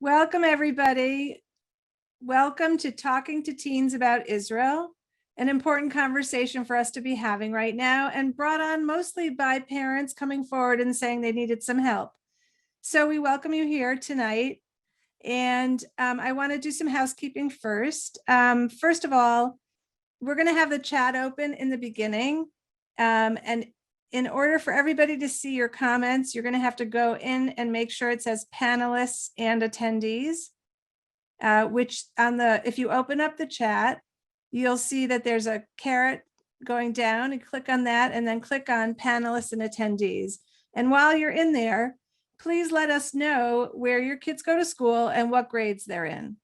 Welcome, everybody. Welcome to Talking to Teens About Israel, an important conversation for us to be having right now, and brought on mostly by parents coming forward and saying they needed some help. So we welcome you here tonight. And I want to do some housekeeping first. First of all, we're going to have the chat open in the beginning. And in order for everybody to see your comments, you're going to have to go in and make sure it says panelists and attendees, which if you open up the chat, you'll see that there's a caret going down, and click on that and then click on panelists and attendees. And while you're in there, please let us know where your kids go to school and what grades they're in.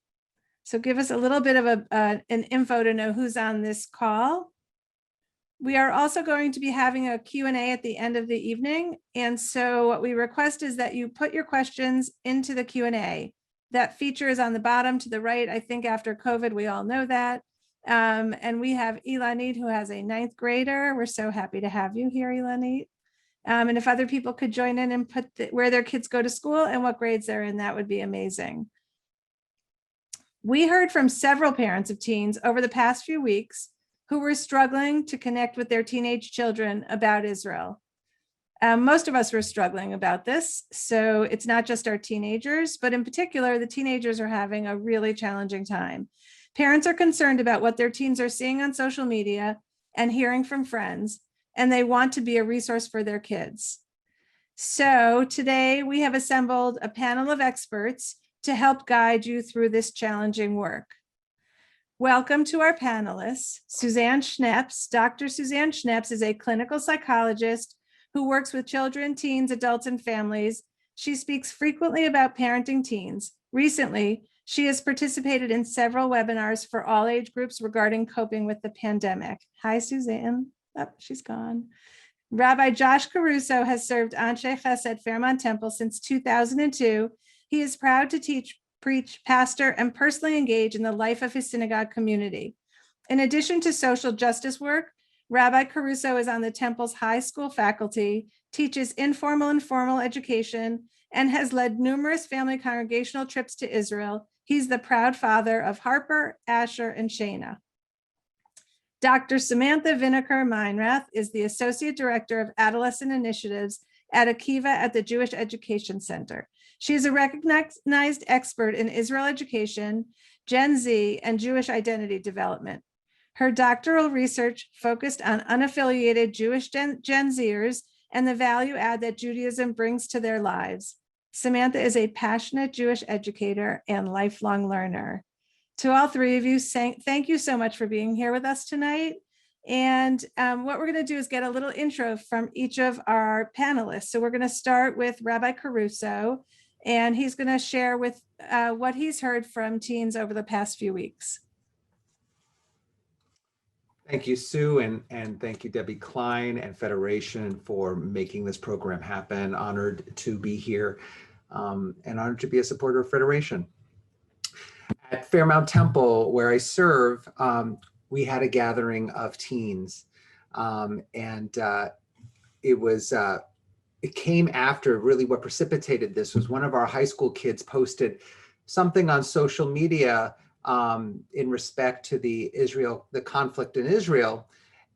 So give us a little bit of an info to know who's on this call. We are also going to be having a Q&A at the end of the evening. And so what we request is that you put your questions into the Q&A. That feature is on the bottom to the right. I think after COVID, we all know that. And we have Ilanit, who has a 9th grader. We're so happy to have you here, Ilanit. And if other people could join in and put where their kids go to school and what grades they're in, that would be amazing. We heard from several parents of teens over the past few weeks who were struggling to connect with their teenage children about Israel. Most of us were struggling about this, so it's not just our teenagers, but in particular, the teenagers are having a really challenging time. Parents are concerned about what their teens are seeing on social media and hearing from friends, and they want to be a resource for their kids. So today we have assembled a panel of experts to help guide you through this challenging work. Welcome to our panelists, Suzanne Schneps. Dr. Suzanne Schneps is a clinical psychologist who works with children, teens, adults, and families. She speaks frequently about parenting teens. Recently, she has participated in several webinars for all age groups regarding coping with the pandemic. Hi, Suzanne. Oh, she's gone. Rabbi Josh Caruso has served Anshe Chesed Fairmount Temple since 2002. He is proud to teach, preach, pastor, and personally engage in the life of his synagogue community. In addition to social justice work, Rabbi Caruso is on the Temple's high school faculty, teaches informal and formal education, and has led numerous family congregational trips to Israel. He's the proud father of Harper, Asher, and Shana. Dr. Samantha Vinokor-Meinrath is the Associate Director of Adolescent Initiatives at Akiva at the Jewish Education Center. She is a recognized expert in Israel education, Gen Z, and Jewish identity development. Her doctoral research focused on unaffiliated Jewish Gen Zers and the value add that Judaism brings to their lives. Samantha is a passionate Jewish educator and lifelong learner. To all three of you, thank you so much for being here with us tonight. And what we're going to do is get a little intro from each of our panelists. So we're going to start with Rabbi Caruso, and he's going to share with what he's heard from teens over the past few weeks. Thank you, Sue, and thank you, Debbie Klein and Federation for making this program happen. Honored to be here and honored to be a supporter of Federation. At Fairmount Temple, where I serve, we had a gathering of teens, it came after really what precipitated this was one of our high school kids posted something on social media in respect to the conflict in Israel.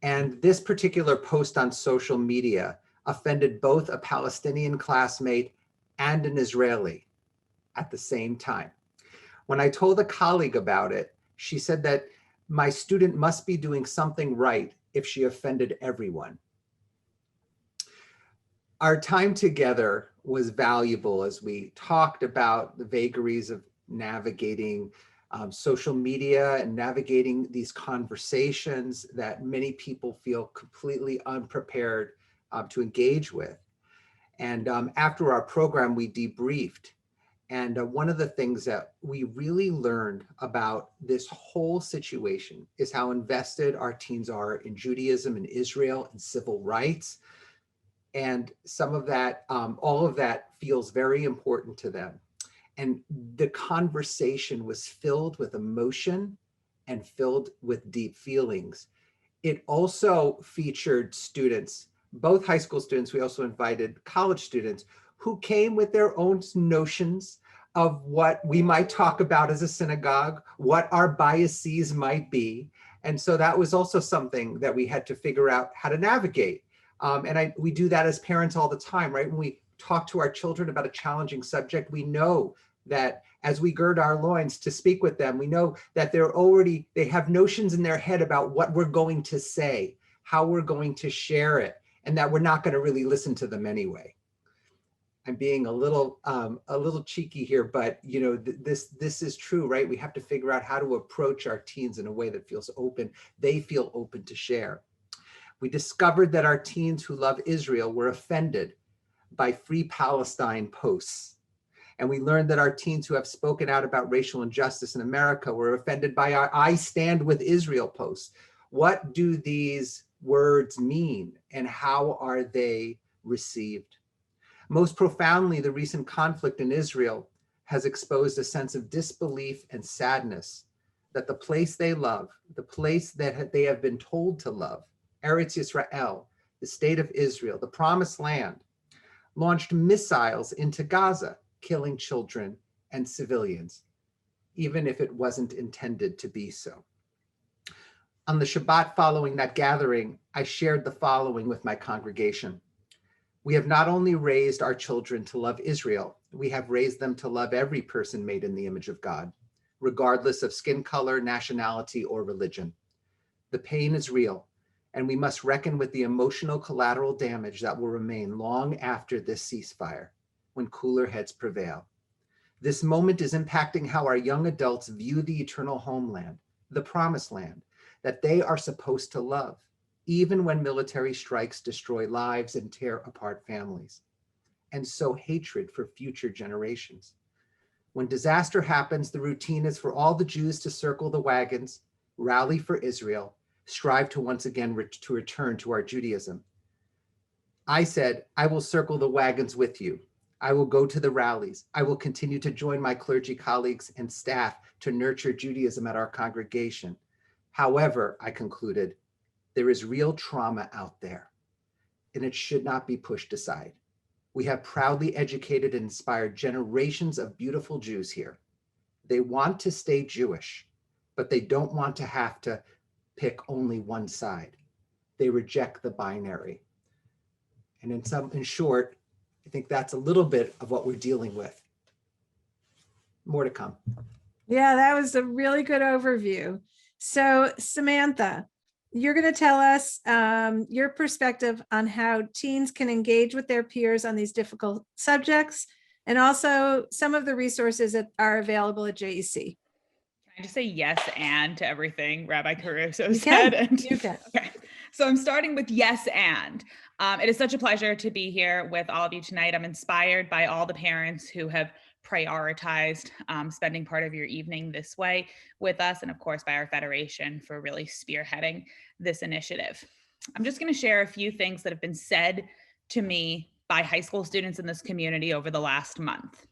And this particular post on social media offended both a Palestinian classmate and an Israeli at the same time. When I told a colleague about it, she said that my student must be doing something right if she offended everyone. Our time together was valuable as we talked about the vagaries of navigating social media and navigating these conversations that many people feel completely unprepared to engage with. And after our program, we debriefed. And one of the things that we really learned about this whole situation is how invested our teens are in Judaism and Israel and civil rights. And some of that, all of that feels very important to them. And the conversation was filled with emotion and filled with deep feelings. It also featured students, both high school students. We also invited college students who came with their own notions of what we might talk about as a synagogue, what our biases might be. And so that was also something that we had to figure out how to navigate. We do that as parents all the time, right? When we talk to our children about a challenging subject, we know that as we gird our loins to speak with them, we know that they have notions in their head about what we're going to say, how we're going to share it, and that we're not going to really listen to them anyway. I'm being a little cheeky here, but this is true, right? We have to figure out how to approach our teens in a way that feels open. They feel open to share. We discovered that our teens who love Israel were offended by Free Palestine posts. And we learned that our teens who have spoken out about racial injustice in America were offended by our I Stand with Israel posts. What do these words mean, and how are they received? Most profoundly, the recent conflict in Israel has exposed a sense of disbelief and sadness that the place they love, the place that they have been told to love, Eretz Yisrael, the state of Israel, the promised land, launched missiles into Gaza, killing children and civilians, even if it wasn't intended to be so. On the Shabbat following that gathering, I shared the following with my congregation. We have not only raised our children to love Israel, we have raised them to love every person made in the image of God, regardless of skin color, nationality, or religion. The pain is real, and we must reckon with the emotional collateral damage that will remain long after this ceasefire, when cooler heads prevail. This moment is impacting how our young adults view the eternal homeland, the promised land, that they are supposed to love, even when military strikes destroy lives and tear apart families, and sow hatred for future generations. When disaster happens, the routine is for all the Jews to circle the wagons, rally for Israel, strive to once again to return to our Judaism. I said, I will circle the wagons with you. I will go to the rallies. I will continue to join my clergy colleagues and staff to nurture Judaism at our congregation. However, I concluded, there is real trauma out there, and it should not be pushed aside. We have proudly educated and inspired generations of beautiful Jews here. They want to stay Jewish, but they don't want to have to pick only one side. They reject the binary. And in short, I think that's a little bit of what we're dealing with. More to come. Yeah, that was a really good overview. So Samantha, you're going to tell us your perspective on how teens can engage with their peers on these difficult subjects, and also some of the resources that are available at JEC. Can I just say yes and to everything Rabbi Caruso You said? can. You can. Okay, so I'm starting with yes and. It is such a pleasure to be here with all of you tonight. I'm inspired by all the parents who have prioritized spending part of your evening this way with us, and of course by our federation for really spearheading this initiative. I'm just going to share a few things that have been said to me by high school students in this community over the last month.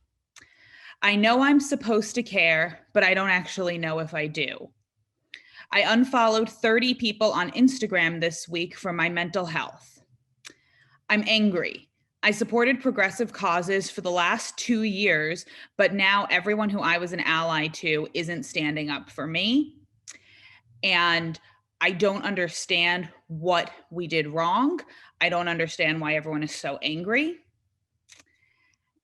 I know I'm supposed to care, but I don't actually know if I do. I unfollowed 30 people on Instagram this week for my mental health. I'm angry. I supported progressive causes for the last 2 years, but now everyone who I was an ally to isn't standing up for me. And I don't understand what we did wrong. I don't understand why everyone is so angry.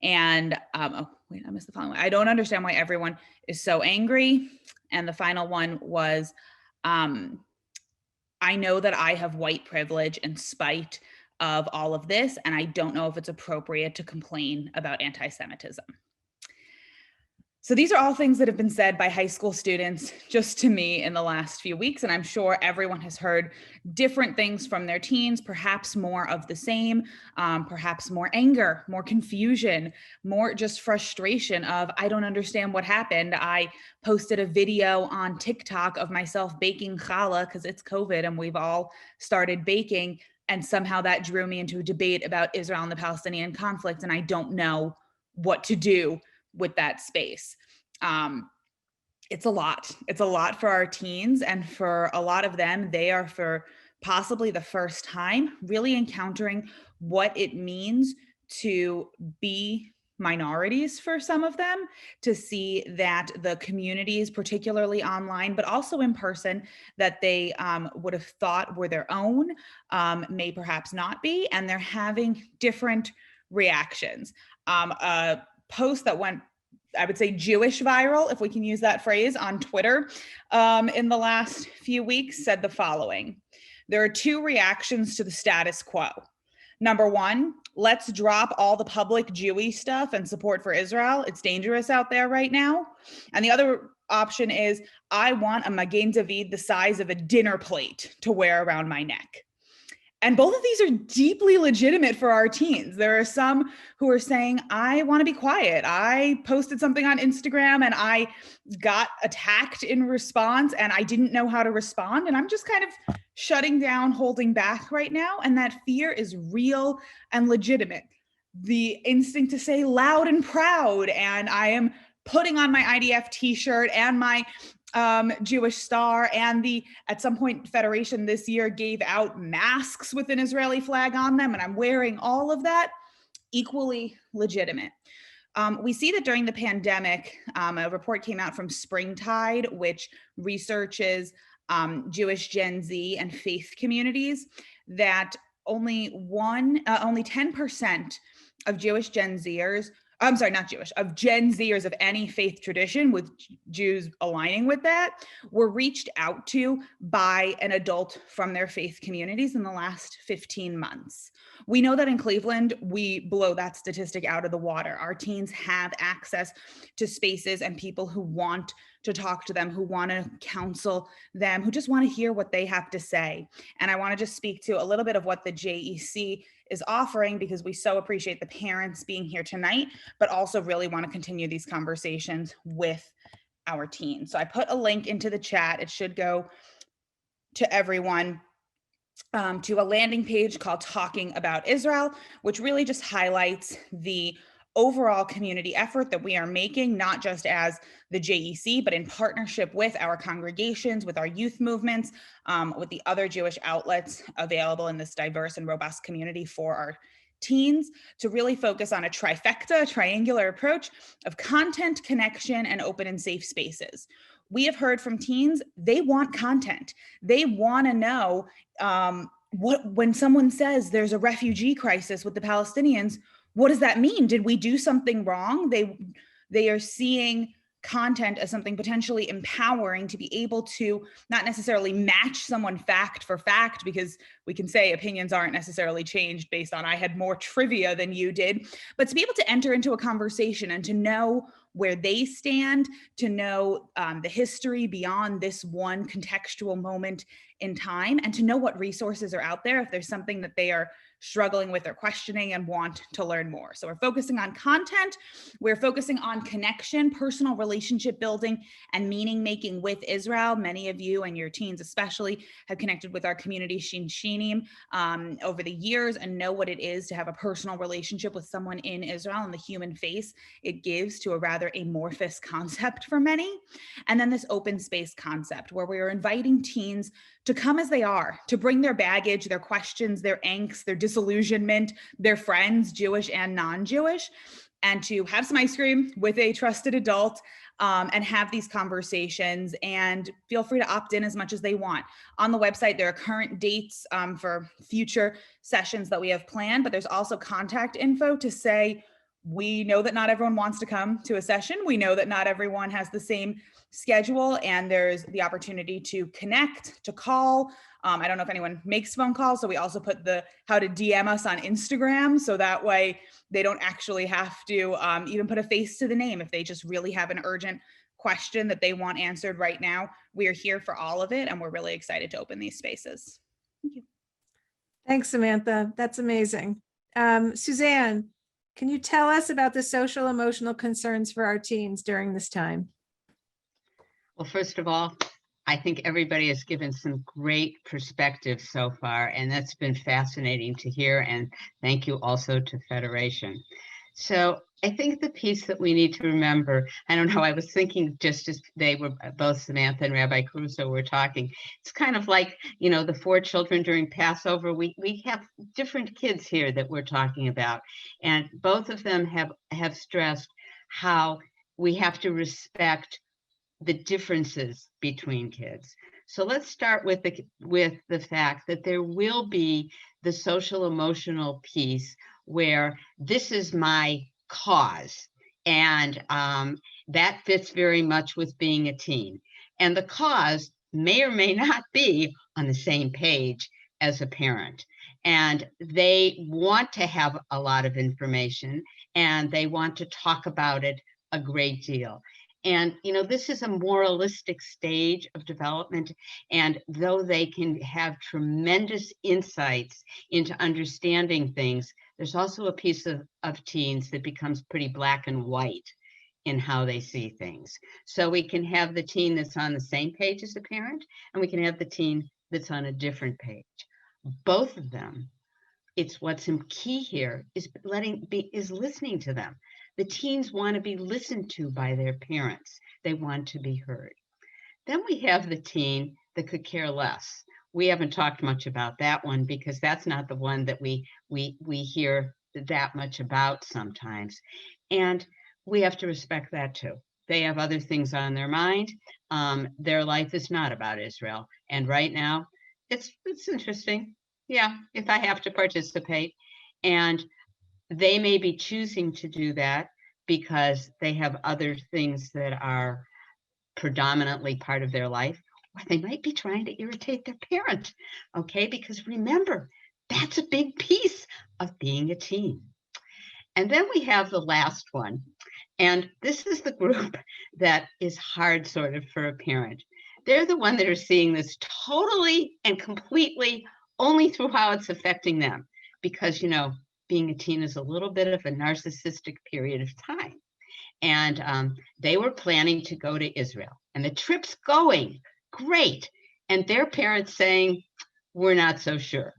And, I missed the final one. I don't understand why everyone is so angry. And the final one was, I know that I have white privilege in spite of all of this, and I don't know if it's appropriate to complain about anti-Semitism. So these are all things that have been said by high school students just to me in the last few weeks, and I'm sure everyone has heard different things from their teens, perhaps more of the same, perhaps more anger, more confusion, more just frustration of, I don't understand what happened. I posted a video on TikTok of myself baking challah because it's COVID and we've all started baking, and somehow that drew me into a debate about Israel and the Palestinian conflict, and I don't know what to do with that space. It's a lot. It's a lot for our teens, and for a lot of them, they are for possibly the first time really encountering what it means to be minorities for some of them, to see that the communities, particularly online, but also in person, that they would have thought were their own, may perhaps not be, and they're having different reactions. A post that went, I would say, Jewish viral, if we can use that phrase, on Twitter in the last few weeks said the following: there are two reactions to the status quo. Number one, let's drop all the public Jewy stuff and support for Israel. It's dangerous out there right now. And the other option is, I want a Magen David the size of a dinner plate to wear around my neck. And both of these are deeply legitimate for our teens. There are some who are saying, I want to be quiet. I posted something on Instagram and I got attacked in response and I didn't know how to respond. And I'm just kind of shutting down, holding back right now. And that fear is real and legitimate. The instinct to say loud and proud, and I am putting on my IDF t-shirt and my Jewish star, and at some point Federation this year gave out masks with an Israeli flag on them, and I'm wearing all of that, equally legitimate. We see that during the pandemic, a report came out from Springtide, which researches Jewish Gen Z and faith communities, that only 10% of Jewish Gen Zers, I'm sorry, not Jewish, of Gen Zers of any faith tradition, with Jews aligning with that, were reached out to by an adult from their faith communities in the last 15 months. We know that in Cleveland, we blow that statistic out of the water. Our teens have access to spaces and people who want to talk to them, who want to counsel them, who just want to hear what they have to say. And I want to just speak to a little bit of what the JEC is offering, because we so appreciate the parents being here tonight, but also really want to continue these conversations with our teens. So I put a link into the chat. It should go to everyone, to a landing page called Talking About Israel, which really just highlights the overall community effort that we are making, not just as the JEC, but in partnership with our congregations, with our youth movements, with the other Jewish outlets available in this diverse and robust community for our teens, to really focus on a triangular approach of content, connection, and open and safe spaces. We have heard from teens, they want content. They want to know when someone says there's a refugee crisis with the Palestinians, what does that mean? Did we do something wrong? They are seeing content as something potentially empowering to be able to not necessarily match someone fact for fact, because we can say opinions aren't necessarily changed based on I had more trivia than you did, but to be able to enter into a conversation and to know where they stand, to know the history beyond this one contextual moment in time, and to know what resources are out there if there's something that they are struggling with or questioning and want to learn more. So we're focusing on content, we're focusing on connection, personal relationship building, and meaning making with Israel. Many of you and your teens especially have connected with our community Shinshinim over the years and know what it is to have a personal relationship with someone in Israel and the human face it gives to a rather amorphous concept for many. And then this open space concept where we are inviting teens to come as they are, to bring their baggage, their questions, their angst, their disillusionment, their friends, Jewish and non-Jewish, and to have some ice cream with a trusted adult and have these conversations, and feel free to opt in as much as they want. On the website, there are current dates for future sessions that we have planned, but there's also contact info to say, we know that not everyone wants to come to a session. We know that not everyone has the same schedule, and there's the opportunity to connect, to call. I don't know if anyone makes phone calls, so we also put how to DM us on Instagram, so that way they don't actually have to even put a face to the name if they just really have an urgent question that they want answered right now. We are here for all of it, and we're really excited to open these spaces. Thank you. Thanks, Samantha. That's amazing. Suzanne, can you tell us about the social emotional concerns for our teens during this time? Well, first of all, I think everybody has given some great perspective so far, and that's been fascinating to hear. And thank you also to Federation. So I think the piece that we need to remember, I don't know, I was thinking just as they were, both Samantha and Rabbi Caruso were talking, it's kind of like, you know, the 4 children during Passover. We have different kids here that we're talking about. And both of them have stressed how we have to respect the differences between kids. So let's start with the fact that there will be the social emotional piece where this is my cause, and that fits very much with being a teen. And the cause may or may not be on the same page as a parent. And they want to have a lot of information, and they want to talk about it a great deal. And, you know, this is a moralistic stage of development. And though they can have tremendous insights into understanding things, there's also a piece of teens that becomes pretty black and white in how they see things. So we can have the teen that's on the same page as the parent, and we can have the teen that's on a different page. Both of them, it's what's key here is listening to them. The teens want to be listened to by their parents. They want to be heard. Then we have the teen that could care less. We haven't talked much about that one because that's not the one that we hear that much about sometimes. And we have to respect that too. They have other things on their mind. Their life is not about Israel. And right now, it's interesting. Yeah, if I have to participate. And they may be choosing to do that because they have other things that are predominantly part of their life, or they might be trying to irritate their parent, okay? Because remember, that's a big piece of being a teen. And then we have the last one, and this is the group that is hard sort of for a parent. They're the one that are seeing this totally and completely only through how it's affecting them, because, you know, being a teen is a little bit of a narcissistic period of time. And they were planning to go to Israel, and the trip's going great. And their parents saying, we're not so sure.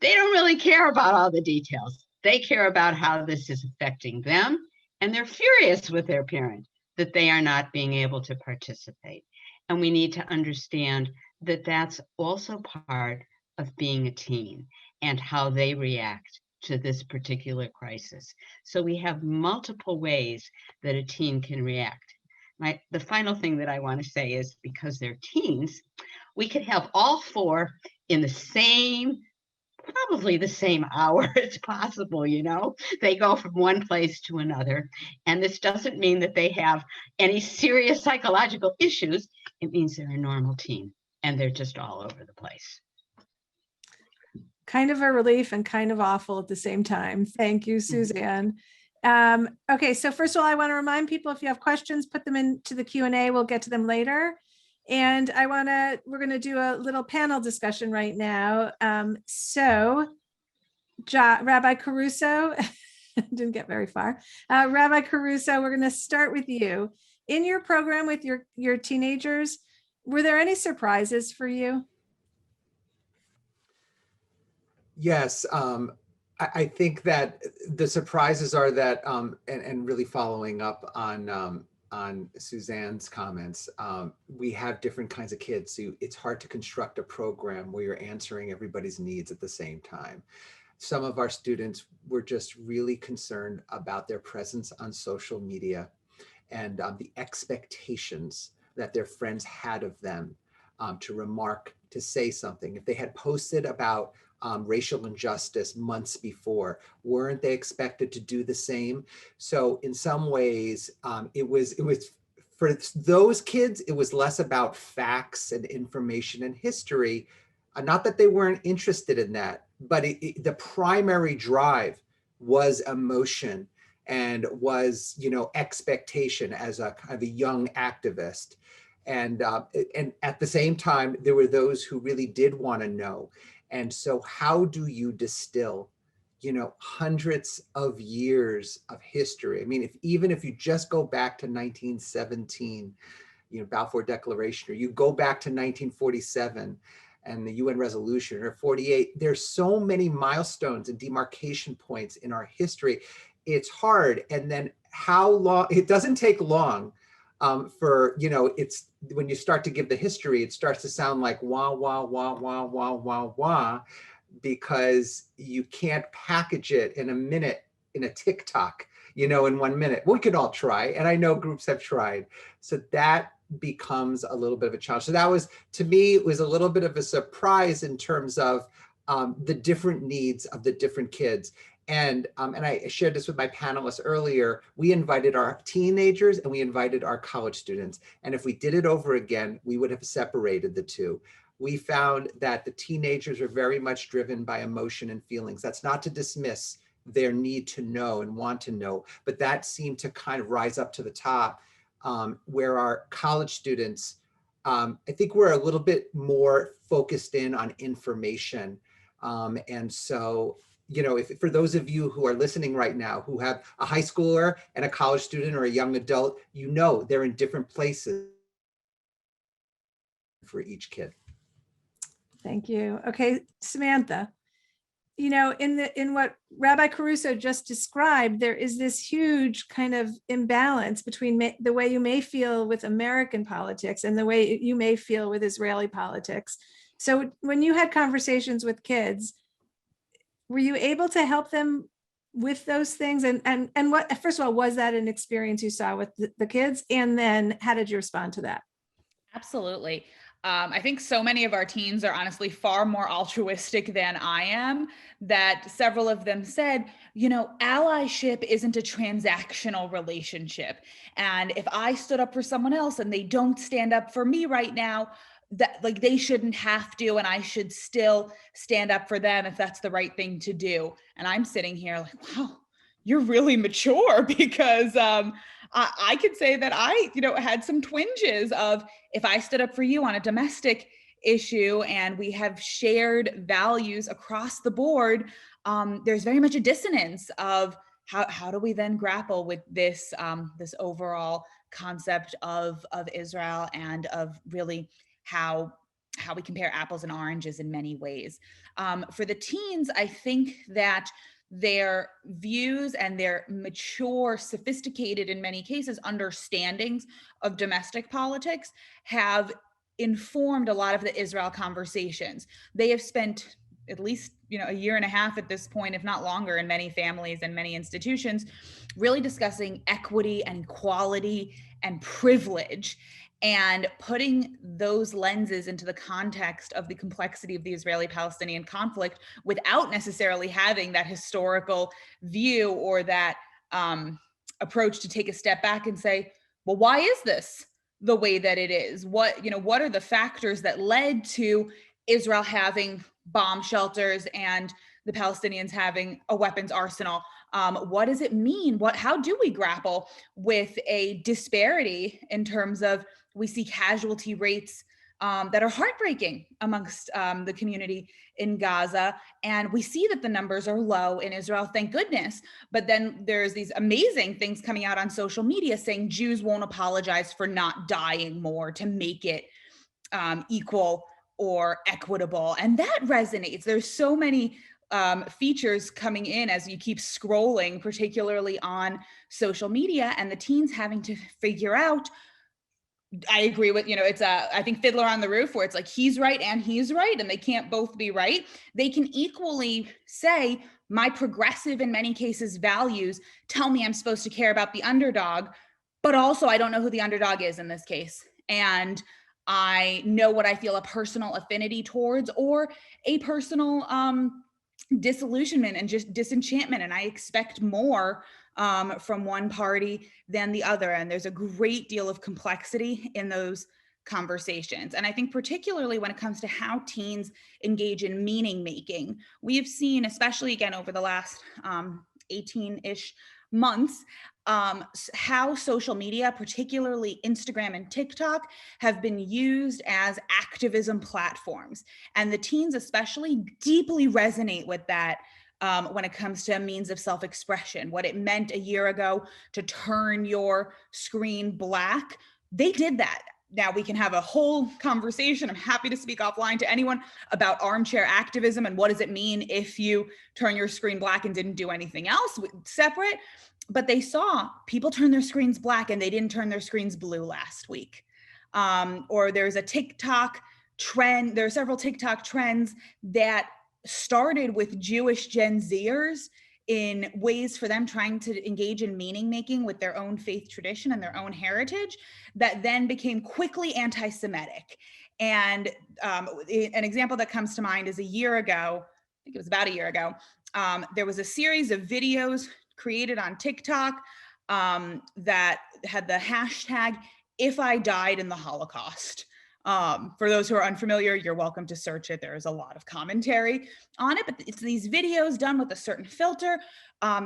They don't really care about all the details. They care about how this is affecting them. And they're furious with their parent that they are not being able to participate. And we need to understand that that's also part of being a teen and how they react to this particular crisis. So we have multiple ways that a teen can react. The final thing that I want to say is, because they're teens, we could have all 4 in the same, probably the same hour as possible, you know? They go from one place to another. And this doesn't mean that they have any serious psychological issues. It means they're a normal teen and they're just all over the place. Kind of a relief and kind of awful at the same time. Thank you, Suzanne. Okay, so first of all, I want to remind people, if you have questions, put them into the Q&A. We'll get to them later. And we're going to do a little panel discussion right now. Rabbi Caruso, didn't get very far. Rabbi Caruso, we're going to start with you. In your program with your teenagers, were there any surprises for you? Yes, I think that the surprises are that, and really following up on Suzanne's comments, we have different kinds of kids, so it's hard to construct a program where you're answering everybody's needs at the same time. Some of our students were just really concerned about their presence on social media and the expectations that their friends had of them to remark, to say something. If they had posted about racial injustice months before, weren't they expected to do the same? So in some ways, it was for those kids, it was less about facts and information and history. Not that they weren't interested in that, but the primary drive was emotion and was, you know, expectation as a kind of a young activist. And at the same time, there were those who really did want to know. And so how do you distill, you know, hundreds of years of history? I mean, even if you just go back to 1917, you know, Balfour Declaration, or you go back to 1947, and the UN resolution or 48. There's so many milestones and demarcation points in our history. It's hard. And then how long, it doesn't take long for, it's when you start to give the history, it starts to sound like wah, wah, wah, wah, wah, wah, wah, because you can't package it in a minute in a TikTok, in 1 minute. We could all try, and I know groups have tried. So that becomes a little bit of a challenge. So that was, to me, it was a little bit of a surprise in terms of the different needs of the different kids. And I shared this with my panelists earlier. We invited our teenagers and we invited our college students. And if we did it over again, we would have separated the two. We found that the teenagers are very much driven by emotion and feelings. That's not to dismiss their need to know and want to know, but that seemed to kind of rise up to the top, where our college students, I think we're a little bit more focused in on information. And so, if for those of you who are listening right now, who have a high schooler and a college student or a young adult, they're in different places for each kid. Thank you. Okay, Samantha, in what Rabbi Caruso just described, there is this huge kind of imbalance between the way you may feel with American politics and the way you may feel with Israeli politics. So when you had conversations with kids, were you able to help them with those things? And what, first of all, was that an experience you saw with the kids? And then how did you respond to that? Absolutely. I think so many of our teens are honestly far more altruistic than I am, that several of them said, allyship isn't a transactional relationship. And if I stood up for someone else and they don't stand up for me right now, that like they shouldn't have to, and I should still stand up for them if that's the right thing to do. And I'm sitting here like, wow, you're really mature, because I could say that I, had some twinges of, if I stood up for you on a domestic issue and we have shared values across the board, there's very much a dissonance of how do we then grapple with this this overall concept of Israel, and of really how we compare apples and oranges in many ways. For the teens, I think that their views and their mature, sophisticated, in many cases, understandings of domestic politics have informed a lot of the Israel conversations. They have spent at least, a year and a half at this point, if not longer, in many families and many institutions, really discussing equity and equality and privilege, and putting those lenses into the context of the complexity of the Israeli-Palestinian conflict without necessarily having that historical view or that approach to take a step back and say, well, why is this the way that it is? What are the factors that led to Israel having bomb shelters and the Palestinians having a weapons arsenal? What does it mean? How do we grapple with a disparity in terms of, we see casualty rates that are heartbreaking amongst the community in Gaza, and we see that the numbers are low in Israel, thank goodness. But then there's these amazing things coming out on social media saying Jews won't apologize for not dying more to make it equal or equitable, and that resonates. There's so many features coming in as you keep scrolling, particularly on social media, and the teens having to figure out, I agree with, it's I think Fiddler on the Roof, where it's like, he's right and he's right, and they can't both be right. They can equally say, my progressive, in many cases, values tell me I'm supposed to care about the underdog, but also I don't know who the underdog is in this case. And I know what I feel a personal affinity towards, or a personal disillusionment and just disenchantment, and I expect more from one party than the other. And there's a great deal of complexity in those conversations. And I think particularly when it comes to how teens engage in meaning making, we have seen, especially again over the last 18-ish months, how social media, particularly Instagram and TikTok, have been used as activism platforms. And the teens especially deeply resonate with that when it comes to a means of self-expression. What it meant a year ago to turn your screen black, they did that now we can have a whole conversation. I'm happy to speak offline to anyone about armchair activism and what does it mean if you turn your screen black and didn't do anything else separate. But they saw people turn their screens black and they didn't turn their screens blue last week. Or there's a TikTok trend. There are several TikTok trends that started with Jewish Gen Zers in ways for them trying to engage in meaning making with their own faith tradition and their own heritage that then became quickly anti-Semitic. And an example that comes to mind is a year ago, I think it was about a year ago, there was a series of videos created on TikTok that had the hashtag, "If I died in the Holocaust." For those who are unfamiliar, you're welcome to search it. There is a lot of commentary on it, but it's these videos done with a certain filter,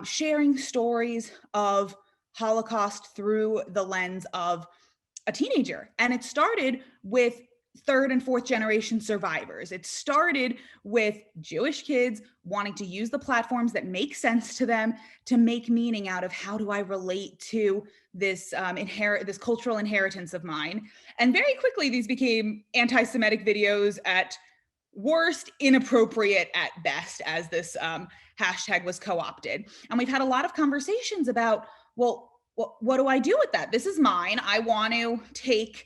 sharing stories of Holocaust through the lens of a teenager. And it started with third and fourth generation survivors. It started with Jewish kids wanting to use the platforms that make sense to them to make meaning out of how do I relate to this this cultural inheritance of mine. And very quickly, these became anti-Semitic videos at worst, inappropriate at best, as this hashtag was co-opted. And we've had a lot of conversations about, well, what do I do with that? This is mine. I want to take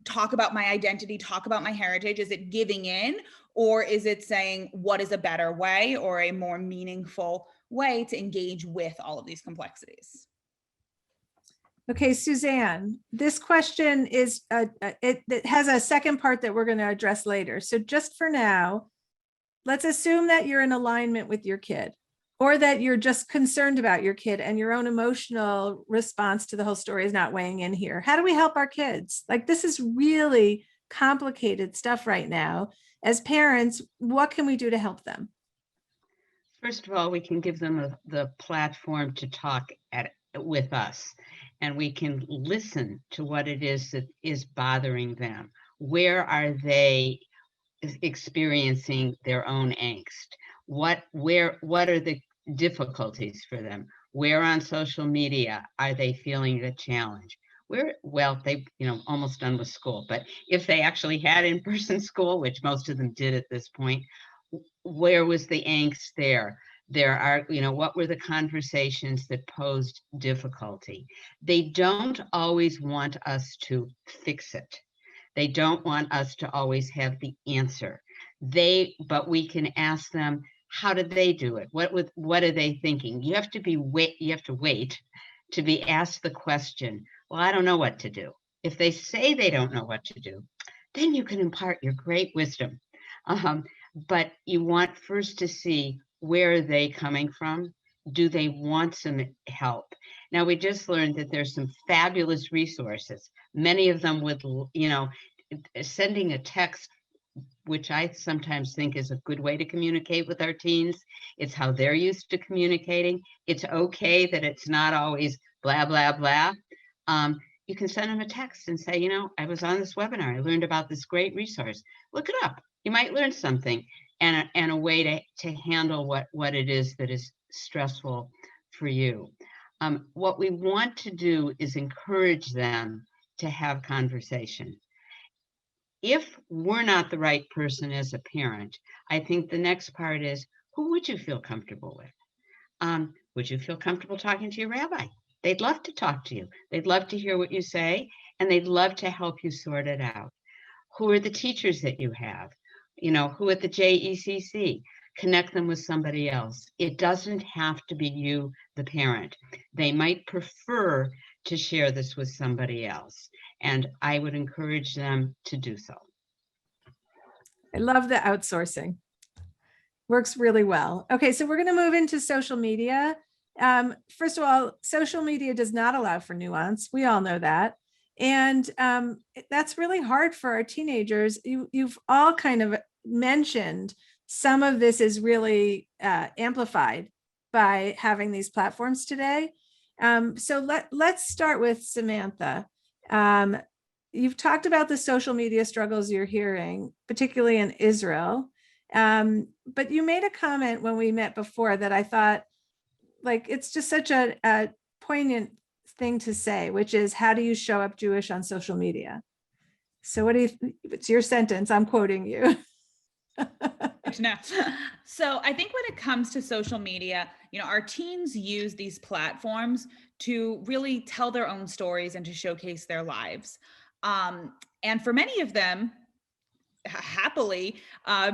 talk about my identity, talk about my heritage. Is it giving in, or is it saying what is a better way or a more meaningful way to engage with all of these complexities? Okay, Suzanne, this question is, it has a second part that we're going to address later. So just for now, let's assume that you're in alignment with your kid, or that you're just concerned about your kid and your own emotional response to the whole story is not weighing in here. How do we help our kids? Like, this is really complicated stuff right now. As parents, what can we do to help them? First of all, we can give them the platform to talk with us, and we can listen to what it is that is bothering them. Where are they experiencing their own angst? What are the difficulties for them? Where on social media are they feeling a challenge? Well, they, almost done with school, but if they actually had in-person school, which most of them did at this point, where was the angst there? There are, what were the conversations that posed difficulty? They don't always want us to fix it. They don't want us to always have the answer. But we can ask them, how did they do it? What are they thinking? You have to wait to be asked the question, well, I don't know what to do. If they say they don't know what to do, then you can impart your great wisdom. But you want first to see, where are they coming from? Do they want some help? Now, we just learned that there's some fabulous resources. Many of them with, sending a text, which I sometimes think is a good way to communicate with our teens. It's how they're used to communicating. It's okay that it's not always blah, blah, blah. You can send them a text and say, I was on this webinar. I learned about this great resource. Look it up. You might learn something, and a way to handle what it is that is stressful for you. What we want to do is encourage them to have conversation. If we're not the right person as a parent, I think the next part is, who would you feel comfortable with? Would you feel comfortable talking to your rabbi? They'd love to talk to you. They'd love to hear what you say, and they'd love to help you sort it out. Who are the teachers that you have? Who at the JECC? Connect them with somebody else. It doesn't have to be you, the parent. They might prefer to share this with somebody else, and I would encourage them to do so. I love the outsourcing. Works really well. Okay, so we're going to move into social media. First of all, social media does not allow for nuance. We all know that. And that's really hard for our teenagers. You've all kind of mentioned some of this is really amplified by having these platforms today. So let's start with Samantha. You've talked about the social media struggles you're hearing, particularly in Israel. But you made a comment when we met before that I thought, like, it's just such a poignant thing to say, which is, how do you show up Jewish on social media? So what do you, it's your sentence, I'm quoting you. No. So I think when it comes to social media, our teens use these platforms to really tell their own stories and to showcase their lives. And for many of them, happily,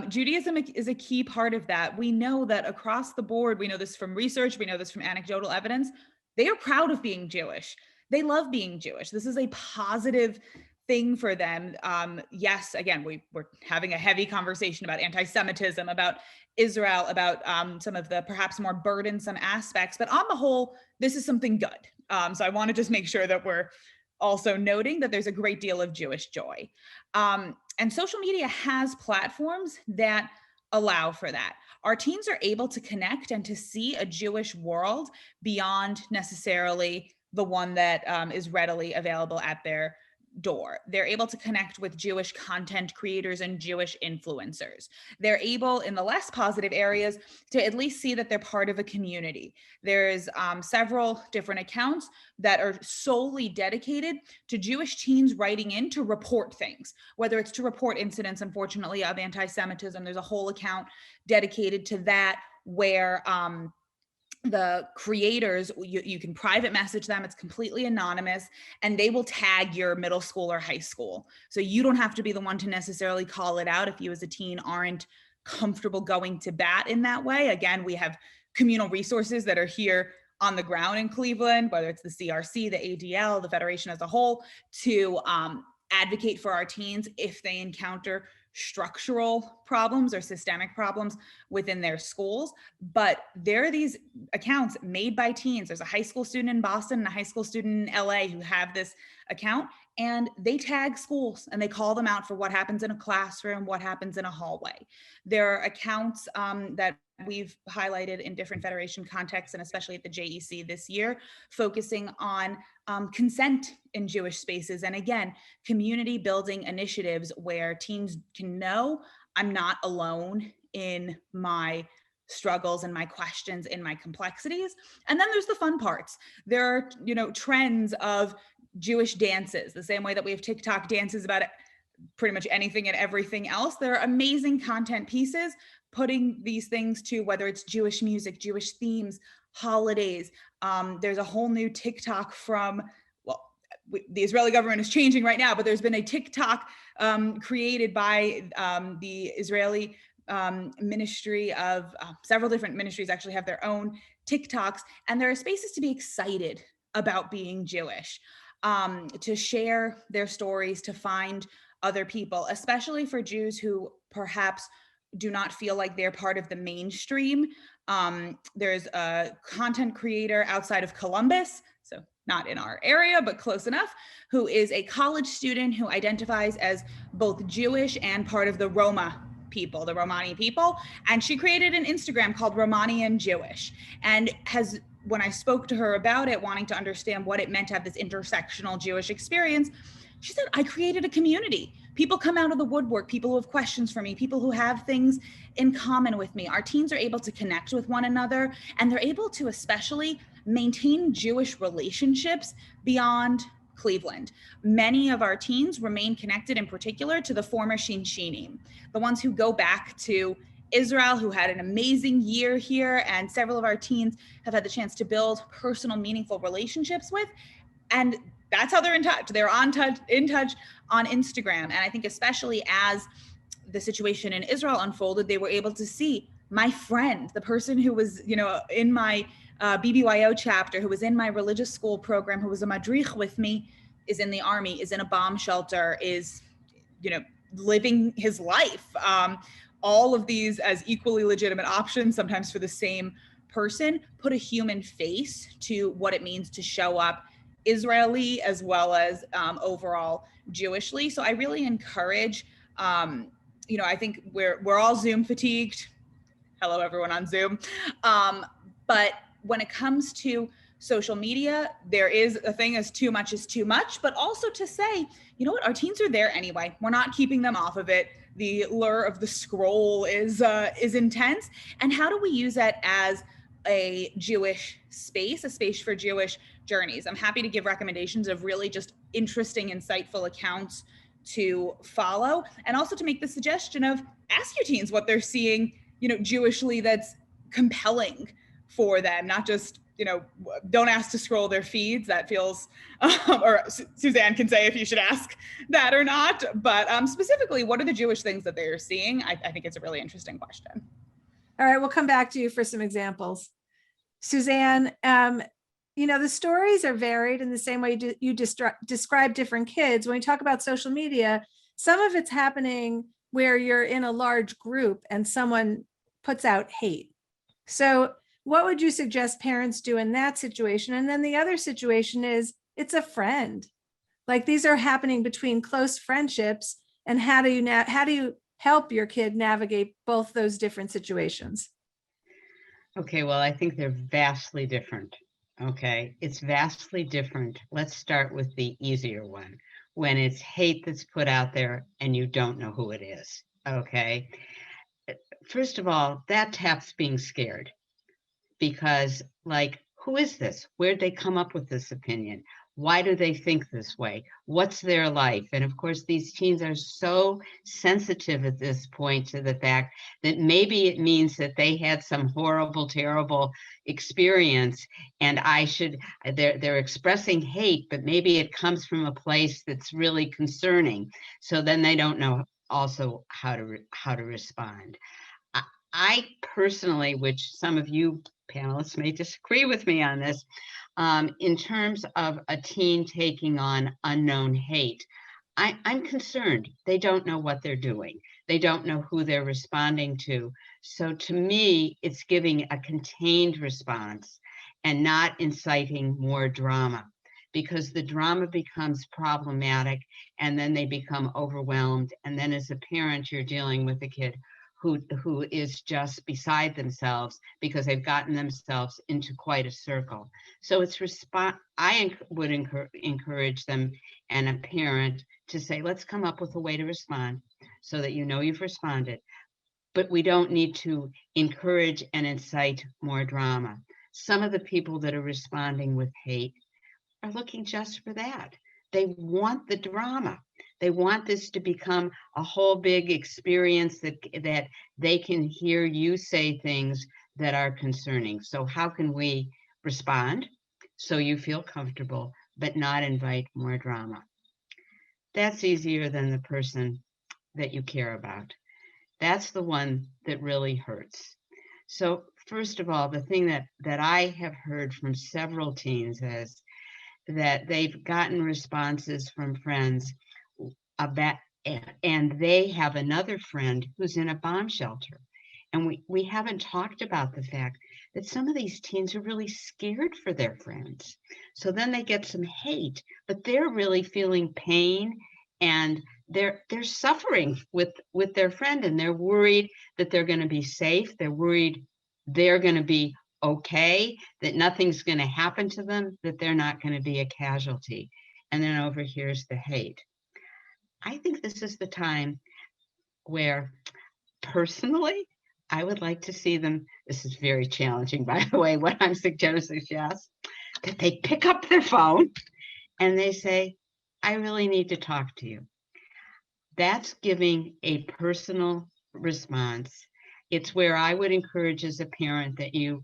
Judaism is a key part of that. We know that across the board, we know this from research, we know this from anecdotal evidence, they are proud of being Jewish. They love being Jewish. This is a positive thing for them. Yes, again, we're having a heavy conversation about anti-Semitism, about Israel, about some of the perhaps more burdensome aspects, but on the whole, this is something good. So I want to just make sure that we're also noting that there's a great deal of Jewish joy. And social media has platforms that allow for that. Our teens are able to connect and to see a Jewish world beyond necessarily the one that is readily available at their door. They're able to connect with Jewish content creators and Jewish influencers. They're able, in the less positive areas, to at least see that they're part of a community. There's several different accounts that are solely dedicated to Jewish teens writing in to report things, whether it's to report incidents, unfortunately, of anti-Semitism. There's a whole account dedicated to that where the creators, you can private message them, it's completely anonymous, and they will tag your middle school or high school. So you don't have to be the one to necessarily call it out if you as a teen aren't comfortable going to bat in that way. Again, we have communal resources that are here on the ground in Cleveland, whether it's the CRC, the ADL, the Federation as a whole, to advocate for our teens if they encounter structural problems or systemic problems within their schools. But there are these accounts made by teens. There's a high school student in Boston and a high school student in LA who have this account, and they tag schools and they call them out for what happens in a classroom, what happens in a hallway. There are accounts that we've highlighted in different Federation contexts, and especially at the JEC this year, focusing on consent in Jewish spaces. And again, community building initiatives where teens can know I'm not alone in my struggles and my questions and my complexities. And then there's the fun parts. There are, trends of Jewish dances, the same way that we have TikTok dances about pretty much anything and everything else. There are amazing content pieces putting these things to, whether it's Jewish music, Jewish themes, holidays. There's a whole new TikTok from, the Israeli government is changing right now, but there's been a TikTok created by the Israeli ministry of several different ministries actually have their own TikToks. And there are spaces to be excited about being Jewish, to share their stories, to find other people, especially for Jews who perhaps do not feel like they're part of the mainstream. There's a content creator outside of Columbus, so not in our area, but close enough, who is a college student who identifies as both Jewish and part of the Roma people, the Romani people. And she created an Instagram called Romanian Jewish, and has, when I spoke to her about it, wanting to understand what it meant to have this intersectional Jewish experience, she said, I created a community. People come out of the woodwork, people who have questions for me, people who have things in common with me. Our teens are able to connect with one another, and they're able to especially maintain Jewish relationships beyond Cleveland. Many of our teens remain connected in particular to the former Shinshinim, the ones who go back to Israel, who had an amazing year here, and several of our teens have had the chance to build personal, meaningful relationships with. And that's how they're in touch. They're in touch on Instagram. And I think especially as the situation in Israel unfolded, they were able to see my friend, the person who was, in my BBYO chapter, who was in my religious school program, who was a madrich with me, is in the army, is in a bomb shelter, is, living his life. All of these as equally legitimate options, sometimes for the same person, put a human face to what it means to show up Israeli as well as overall Jewishly. So I really encourage, I think we're all Zoom fatigued. Hello, everyone on Zoom. But when it comes to social media, there is a thing as too much is too much, but also to say, you know what, our teens are there anyway. We're not keeping them off of it. The lure of the scroll is intense. And how do we use that as a Jewish space, a space for Jewish journeys. I'm happy to give recommendations of really just interesting, insightful accounts to follow, and also to make the suggestion of ask your teens what they're seeing, Jewishly that's compelling for them, not just, don't ask to scroll their feeds. That feels, or Suzanne can say if you should ask that or not, but specifically, what are the Jewish things that they're seeing? I think it's a really interesting question. All right, we'll come back to you for some examples. Suzanne, the stories are varied in the same way you describe different kids. When we talk about social media, some of it's happening where you're in a large group and someone puts out hate. So what would you suggest parents do in that situation? And then the other situation is it's a friend. Like these are happening between close friendships. And how do you help your kid navigate both those different situations? Okay, well, I think they're vastly different. Okay, it's vastly different. Let's start with the easier one. When it's hate that's put out there and you don't know who it is. Okay, first of all, that taps being scared, because like, who is this? Where'd they come up with this opinion? Why do they think this way? What's their life? And of course, these teens are so sensitive at this point to the fact that maybe it means that they had some horrible, terrible experience, and they're expressing hate, but maybe it comes from a place that's really concerning. So then they don't know also how to respond. I personally, which some of you panelists may disagree with me on this, in terms of a teen taking on unknown hate, I'm concerned. They don't know what they're doing. They don't know who they're responding to. So to me, it's giving a contained response and not inciting more drama, because the drama becomes problematic and then they become overwhelmed. And then as a parent, you're dealing with a kid who is just beside themselves because they've gotten themselves into quite a circle. So it's I would encourage them and a parent to say, let's come up with a way to respond so that you've responded. But we don't need to encourage and incite more drama. Some of the people that are responding with hate are looking just for that. They want the drama. They want this to become a whole big experience that they can hear you say things that are concerning. So how can we respond so you feel comfortable, but not invite more drama? That's easier than the person that you care about. That's the one that really hurts. So first of all, the thing that I have heard from several teens is that they've gotten responses from friends about, and they have another friend who's in a bomb shelter. And we haven't talked about the fact that some of these teens are really scared for their friends. So then they get some hate, but they're really feeling pain and they're suffering with their friend, and they're worried that they're going to be safe. They're worried they're going to be okay, that nothing's going to happen to them, that they're not going to be a casualty. And then over here's the hate. I think this is the time where, personally, I would like to see them, this is very challenging, by the way, what I'm suggesting, yes, that they pick up their phone and they say, I really need to talk to you. That's giving a personal response. It's where I would encourage as a parent that you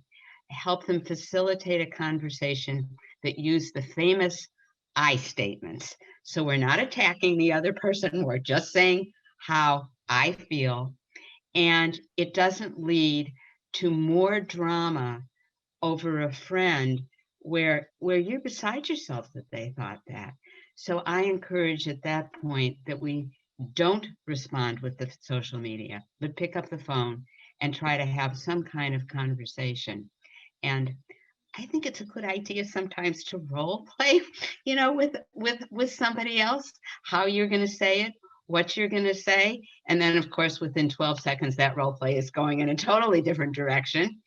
help them facilitate a conversation that use the famous I statements. So we're not attacking the other person, we're just saying how I feel. And it doesn't lead to more drama over a friend where you're beside yourself that they thought that. So I encourage at that point that we don't respond with the social media, but pick up the phone and try to have some kind of conversation. And I think it's a good idea sometimes to role play, with somebody else, how you're going to say it, what you're going to say. And then, of course, within 12 seconds, that role play is going in a totally different direction.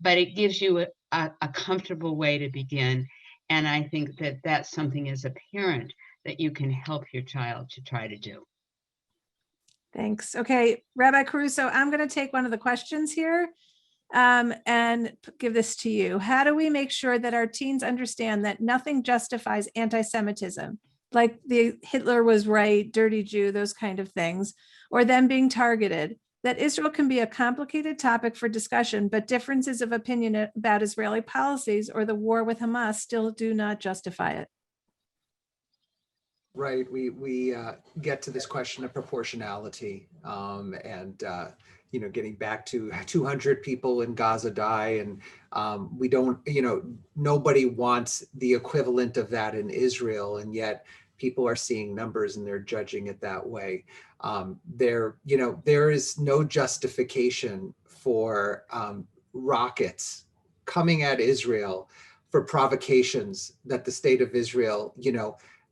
But it gives you a comfortable way to begin. And I think that that's something as a parent that you can help your child to try to do. Thanks. Okay, Rabbi Caruso, I'm going to take one of the questions here. and give this to you. How do we make sure that our teens understand that nothing justifies anti-Semitism, like the Hitler was right, dirty Jew, those kind of things, or them being targeted? That Israel can be a complicated topic for discussion, but differences of opinion about Israeli policies or the war with Hamas still do not justify it. Right. We get to this question of proportionality, and getting back to 200 people in Gaza die, and we don't, nobody wants the equivalent of that in Israel, and yet people are seeing numbers and they're judging it that way. There is no justification for rockets coming at Israel for provocations that the state of Israel,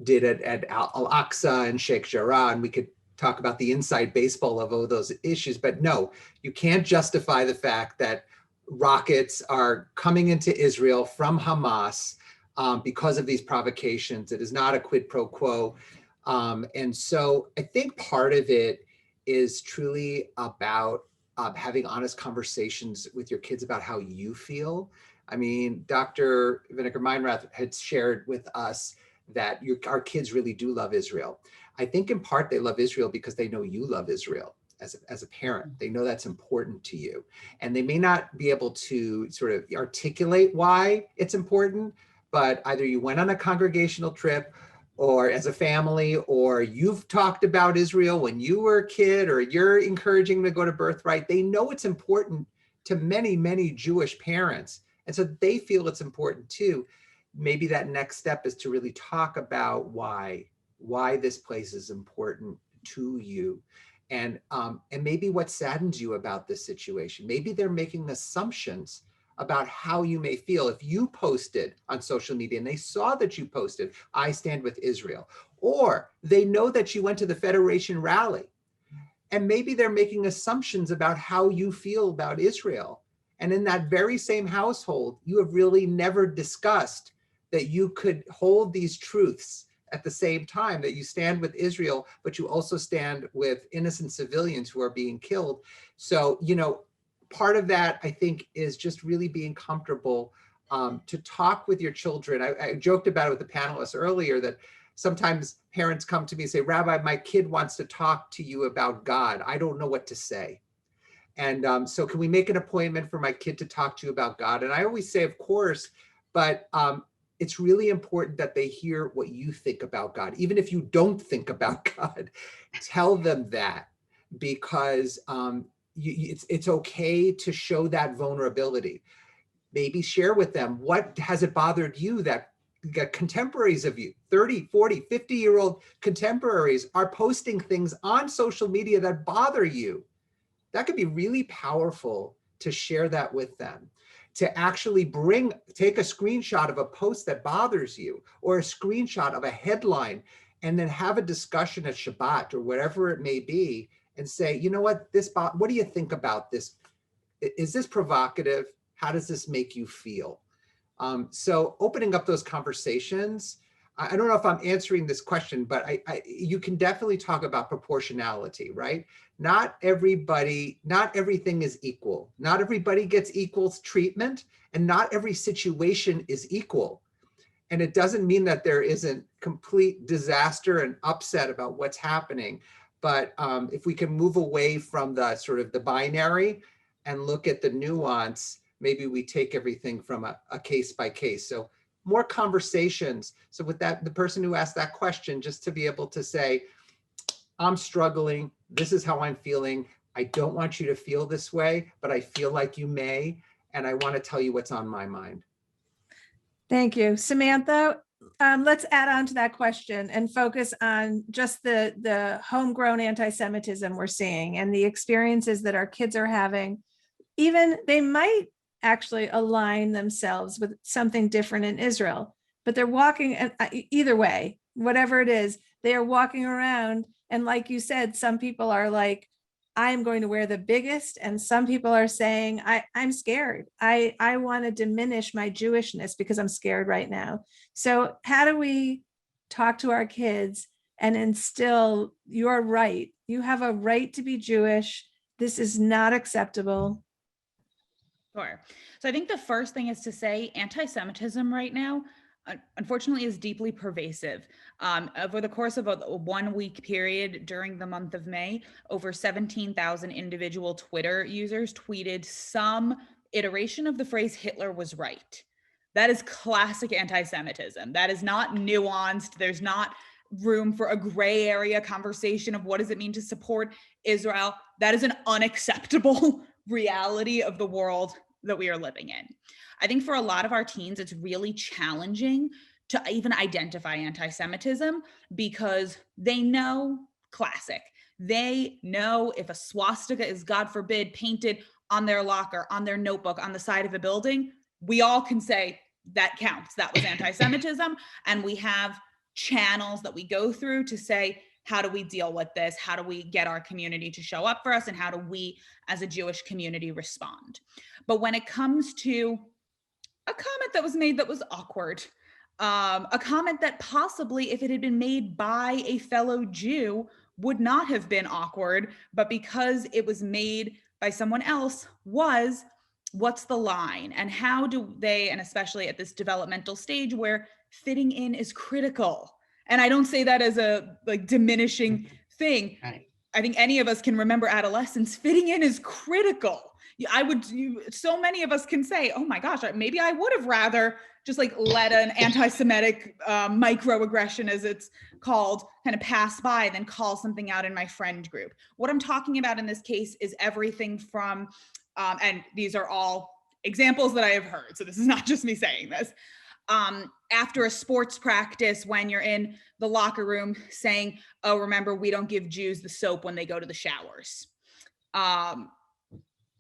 did at Al-Aqsa and Sheikh Jarrah, and we could talk about the inside baseball of all those issues, but no, you can't justify the fact that rockets are coming into Israel from Hamas because of these provocations. It is not a quid pro quo. And so I think part of it is truly about having honest conversations with your kids about how you feel. I mean, Dr. Vinokor-Meinrath had shared with us that our kids really do love Israel. I think in part they love Israel because they know you love Israel as a parent. They know that's important to you. And they may not be able to sort of articulate why it's important, but either you went on a congregational trip or as a family, or you've talked about Israel when you were a kid, or you're encouraging them to go to Birthright. They know it's important to many, many Jewish parents. And so they feel it's important too. Maybe that next step is to really talk about why this place is important to you, and maybe what saddens you about this situation. Maybe they're making assumptions about how you may feel if you posted on social media and they saw that you posted, "I stand with Israel," or they know that you went to the Federation rally, and maybe they're making assumptions about how you feel about Israel. And in that very same household, you have really never discussed that you could hold these truths at the same time, that you stand with Israel, but you also stand with innocent civilians who are being killed. So, part of that, I think, is just really being comfortable to talk with your children. I joked about it with the panelists earlier that sometimes parents come to me and say, "Rabbi, my kid wants to talk to you about God. I don't know what to say. And so can we make an appointment for my kid to talk to you about God?" And I always say, of course, but it's really important that they hear what you think about God. Even if you don't think about God, tell them that, because it's okay to show that vulnerability. Maybe share with them, what has it bothered you that contemporaries of you, 30, 40, 50-year-old contemporaries, are posting things on social media that bother you? That could be really powerful to share that with them. To actually take a screenshot of a post that bothers you, or a screenshot of a headline, and then have a discussion at Shabbat or whatever it may be, and say, "You know what, what do you think about this? Is this provocative? How does this make you feel?" So opening up those conversations. I don't know if I'm answering this question, but you can definitely talk about proportionality, right? Not everything is equal. Not everybody gets equal treatment, and not every situation is equal. And it doesn't mean that there isn't complete disaster and upset about what's happening. But if we can move away from the sort of the binary and look at the nuance, maybe we take everything from a case by case. So more conversations. So with that, the person who asked that question, just to be able to say, "I'm struggling. This is how I'm feeling. I don't want you to feel this way, but I feel like you may. And I want to tell you what's on my mind." Thank you. Samantha, let's add on to that question and focus on just the homegrown anti-Semitism we're seeing and the experiences that our kids are having. Even they might actually align themselves with something different in Israel, but they're walking, either way, whatever it is, they are walking around. And like you said, some people are like, "I'm going to wear the biggest," and some people are saying, I'm scared. I want to diminish my Jewishness because I'm scared right now. So how do we talk to our kids and instill, "You're right. You have a right to be Jewish. This is not acceptable"? Sure. So I think the first thing is to say anti-Semitism right now, unfortunately, is deeply pervasive. Over the course of a 1 week period during the month of May, over 17,000 individual Twitter users tweeted some iteration of the phrase Hitler was right. That is classic anti-Semitism. That is not nuanced. There's not room for a gray area conversation of what does it mean to support Israel. That is an unacceptable reality of the world that we are living in. I think for a lot of our teens, it's really challenging to even identify anti-Semitism because they know, classic, they know if a swastika is, God forbid, painted on their locker, on their notebook, on the side of a building, we all can say that counts. That was anti-Semitism. And we have channels that we go through to say, how do we deal with this? How do we get our community to show up for us? And how do we as a Jewish community respond? But when it comes to a comment that was made that was awkward, a comment that possibly if it had been made by a fellow Jew would not have been awkward, but because it was made by someone else was, what's the line? And how do they, and especially at this developmental stage where fitting in is critical. And I don't say that as a like diminishing thing. Right. I think any of us can remember adolescence. Fitting in is critical. So many of us can say, oh my gosh, maybe I would have rather just like let an anti-Semitic microaggression, as it's called, kind of pass by than call something out in my friend group. What I'm talking about in this case is everything from, and these are all examples that I have heard, so this is not just me saying this, after a sports practice when you're in the locker room saying, oh, remember, we don't give Jews the soap when they go to the showers.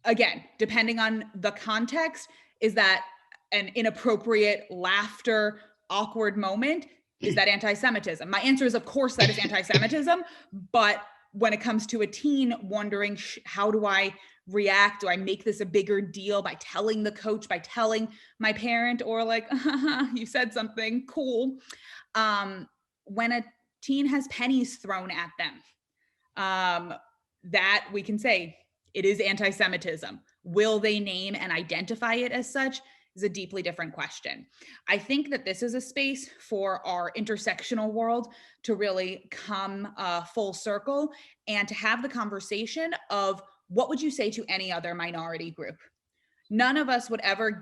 Again, depending on the context, is that an inappropriate laughter, awkward moment? Is that anti-Semitism? My answer is, of course, that is anti-Semitism. But when it comes to a teen wondering, how do I react? Do I make this a bigger deal by telling the coach, by telling my parent, or like, you said something cool? When a teen has pennies thrown at them, that we can say it is anti-Semitism. Will they name and identify it as such is a deeply different question. I think that this is a space for our intersectional world to really come full circle and to have the conversation of what would you say to any other minority group? None of us would ever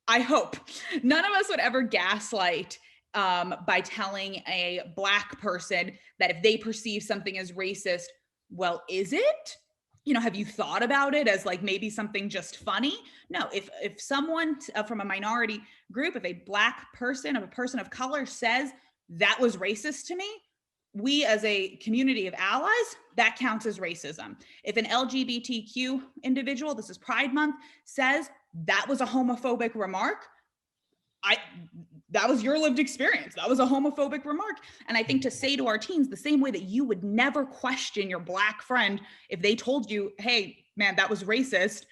I hope none of us would ever gaslight by telling a Black person that if they perceive something as racist, well, is it? Have you thought about it as like maybe something just funny? No, if someone from a minority group, if a Black person, a person of color says that was racist to me, we as a community of allies, that counts as racism. If an LGBTQ individual, this is Pride Month, says that was a homophobic remark, that was your lived experience. That was a homophobic remark. And I think to say to our teens, the same way that you would never question your Black friend if they told you, hey, man, that was racist,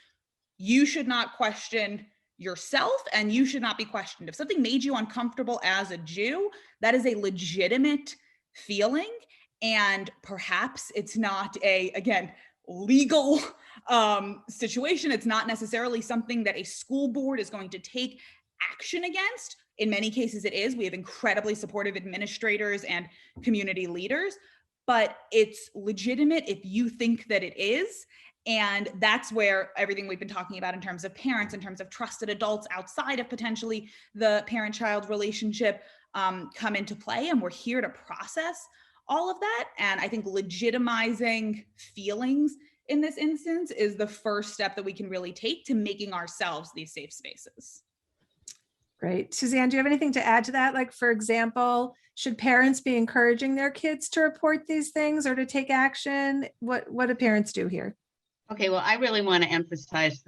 you should not question yourself, and you should not be questioned. If something made you uncomfortable as a Jew, that is a legitimate feeling. And perhaps it's not again, legal situation. It's not necessarily something that a school board is going to take action against. In many cases it is. We have incredibly supportive administrators and community leaders, but it's legitimate if you think that it is. And that's where everything we've been talking about in terms of parents, in terms of trusted adults outside of potentially the parent-child relationship come into play. And we're here to process all of that. And I think legitimizing feelings in this instance is the first step that we can really take to making ourselves these safe spaces. Great. Suzanne, do you have anything to add to that? Like, for example, should parents be encouraging their kids to report these things or to take action? What do parents do here? Okay, well, I really want to emphasize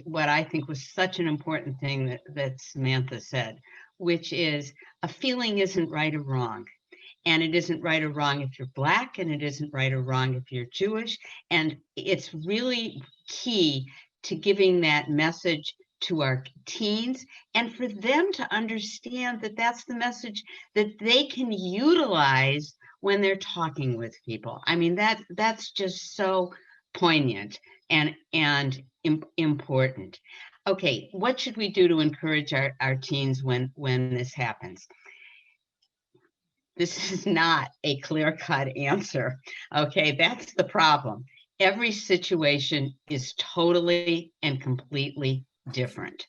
what I think was such an important thing that Samantha said, which is a feeling isn't right or wrong. And it isn't right or wrong if you're Black, and it isn't right or wrong if you're Jewish. And it's really key to giving that message to our teens, and for them to understand that that's the message that they can utilize when they're talking with people. I mean, that's just so poignant and important. Okay, what should we do to encourage our teens when this happens? This is not a clear-cut answer. Okay, that's the problem. Every situation is totally and completely different.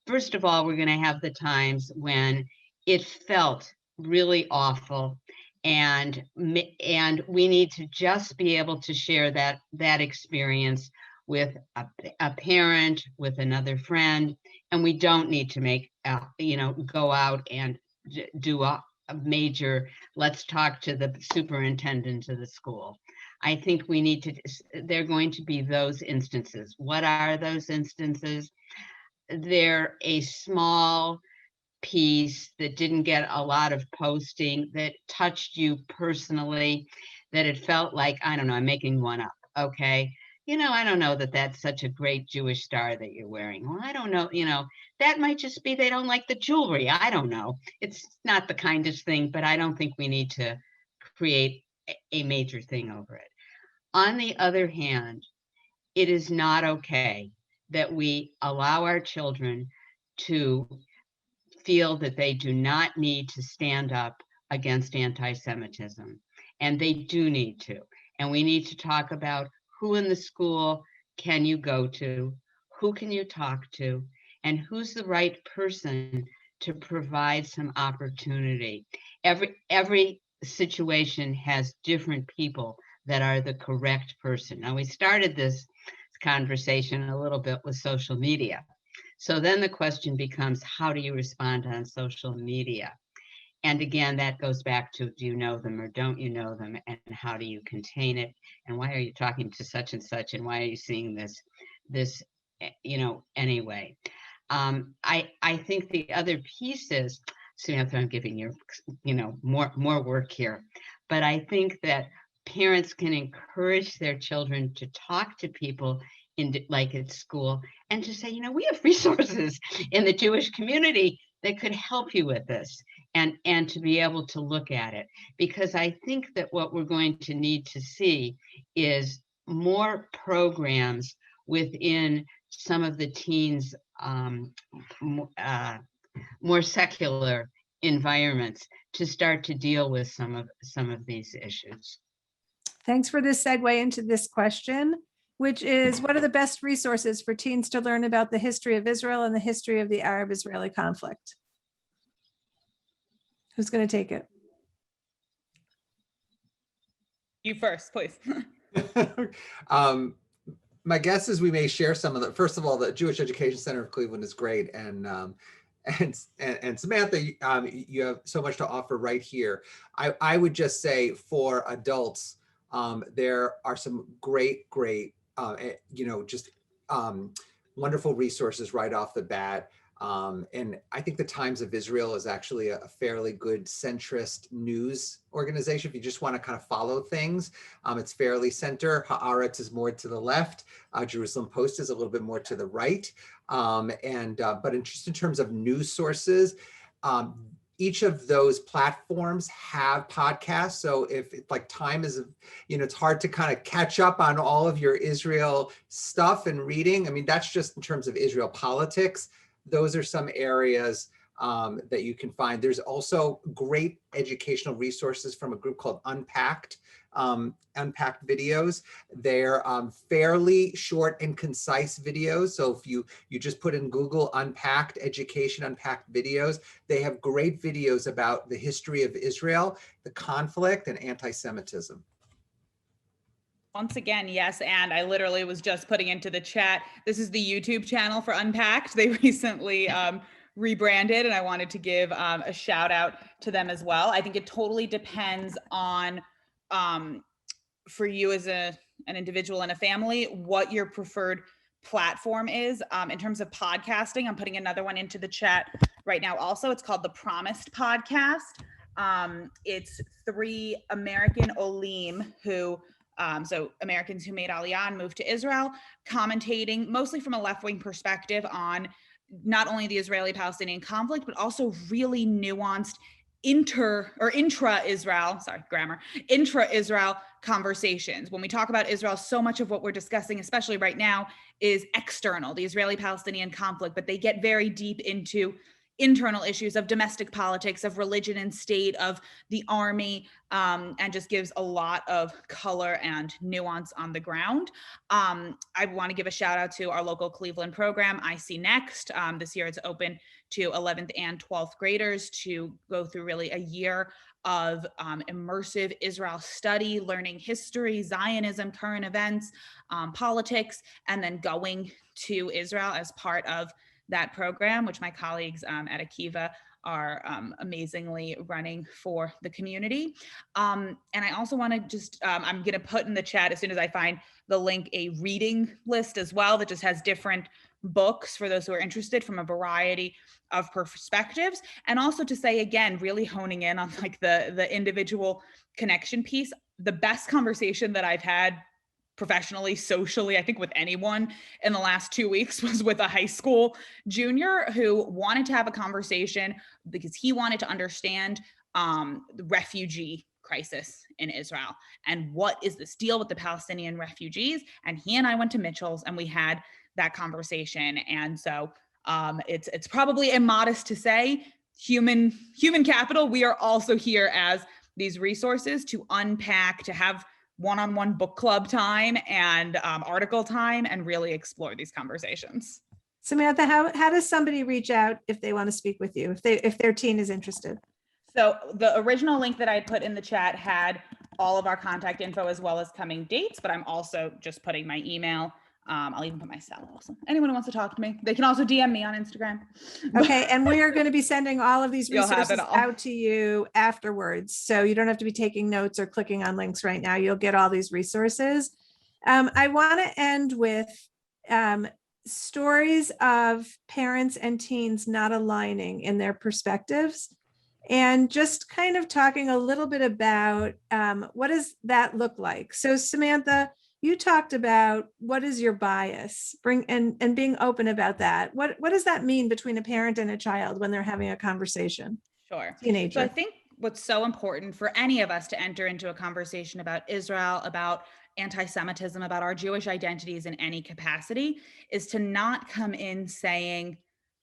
First of all, we're going to have the times when it felt really awful, and we need to just be able to share that experience with a parent, with another friend, and we don't need to make go out and do a major let's talk to the superintendent of the school. I think we need to, there are going to be those instances. What are those instances? They're a small piece that didn't get a lot of posting, that touched you personally, that it felt like, I don't know, I'm making one up, okay? I don't know that that's such a great Jewish star that you're wearing. Well, I don't know, that might just be they don't like the jewelry. I don't know. It's not the kindest thing, but I don't think we need to create a major thing over it. On the other hand, it is not okay that we allow our children to feel that they do not need to stand up against anti-Semitism. And they do need to. And we need to talk about who in the school can you go to, who can you talk to, and who's the right person to provide some opportunity. Every situation has different people that are the correct person. Now, we started this conversation a little bit with social media. So then the question becomes, how do you respond on social media? And again, that goes back to, do you know them or don't you know them? And how do you contain it? And why are you talking to such and such? And why are you seeing this, anyway? I think the other piece is, Samantha, I'm giving you, more work here. But I think that parents can encourage their children to talk to people like at school, and to say, we have resources in the Jewish community that could help you with this, and to be able to look at it. Because I think that what we're going to need to see is more programs within some of the teens' more secular environments to start to deal with some of these issues. Thanks for this segue into this question, which is, what are the best resources for teens to learn about the history of Israel and the history of the Arab-Israeli conflict? Who's going to take it? You first, please. My guess is we may share some of the, first of all, the Jewish Education Center of Cleveland is great. And Samantha, you have so much to offer right here. I would just say for adults, there are some great, wonderful resources right off the bat. And I think the Times of Israel is actually a fairly good centrist news organization. If you just want to kind of follow things, it's fairly center. Haaretz is more to the left. Jerusalem Post is a little bit more to the right. But just in terms of news sources, each of those platforms have podcasts. So if like time is, it's hard to kind of catch up on all of your Israel stuff and reading. I mean, that's just in terms of Israel politics. Those are some areas that you can find. There's also great educational resources from a group called Unpacked videos. They're fairly short and concise videos. So if you just put in Google Unpacked Education, Unpacked videos, they have great videos about the history of Israel, the conflict, and anti-Semitism. Once again, yes, and I literally was just putting into the chat, this is the YouTube channel for Unpacked. They recently rebranded, and I wanted to give a shout out to them as well. I think it totally depends on, for you as an individual and a family, what your preferred platform is. In terms of podcasting, I'm putting another one into the chat right now also. It's called The Promised Podcast. It's 3 American Olim who, so Americans who made Aliyah and moved to Israel, commentating mostly from a left-wing perspective on not only the Israeli-Palestinian conflict, but also really nuanced, intra-Israel conversations. When we talk about Israel, so much of what we're discussing, especially right now, is external, the Israeli-Palestinian conflict, but they get very deep into internal issues of domestic politics, of religion and state, of the army, and just gives a lot of color and nuance on the ground. I want to give a shout out to our local Cleveland program, I See Next. This year it's open to 11th and 12th graders to go through really a year of immersive Israel study, learning history, Zionism, current events, politics, and then going to Israel as part of that program, which my colleagues at Akiva are amazingly running for the community. And I also want to just, I'm going to put in the chat as soon as I find the link, a reading list as well that just has different books for those who are interested from a variety of perspectives. And also to say, again, really honing in on like the individual connection piece. The best conversation that I've had professionally, socially, I think with anyone in the last 2 weeks was with a high school junior who wanted to have a conversation because he wanted to understand the refugee crisis in Israel and what is this deal with the Palestinian refugees. And he and I went to Mitchell's and we had that conversation. And so it's probably immodest to say human capital. We are also here as these resources to unpack, to have one-on-one book club time and article time and really explore these conversations. Samantha, how does somebody reach out if they want to speak with you, if their teen is interested? So the original link that I put in the chat had all of our contact info as well as coming dates, but I'm also just putting my email. I'll even put my cell also. Anyone who wants to talk to me, they can also DM me on Instagram. Okay, and we are going to be sending all of these You'll have resources it all. out to you afterwards. So you don't have to be taking notes or clicking on links right now. You'll get all these resources. I want to end with stories of parents and teens not aligning in their perspectives, and just kind of talking a little bit about what does that look like. So Samantha, you talked about what is your bias, and being open about that. What does that mean between a parent and a child when they're having a conversation? Sure. Teenager. So I think what's so important for any of us to enter into a conversation about Israel, about anti-Semitism, about our Jewish identities in any capacity is to not come in saying,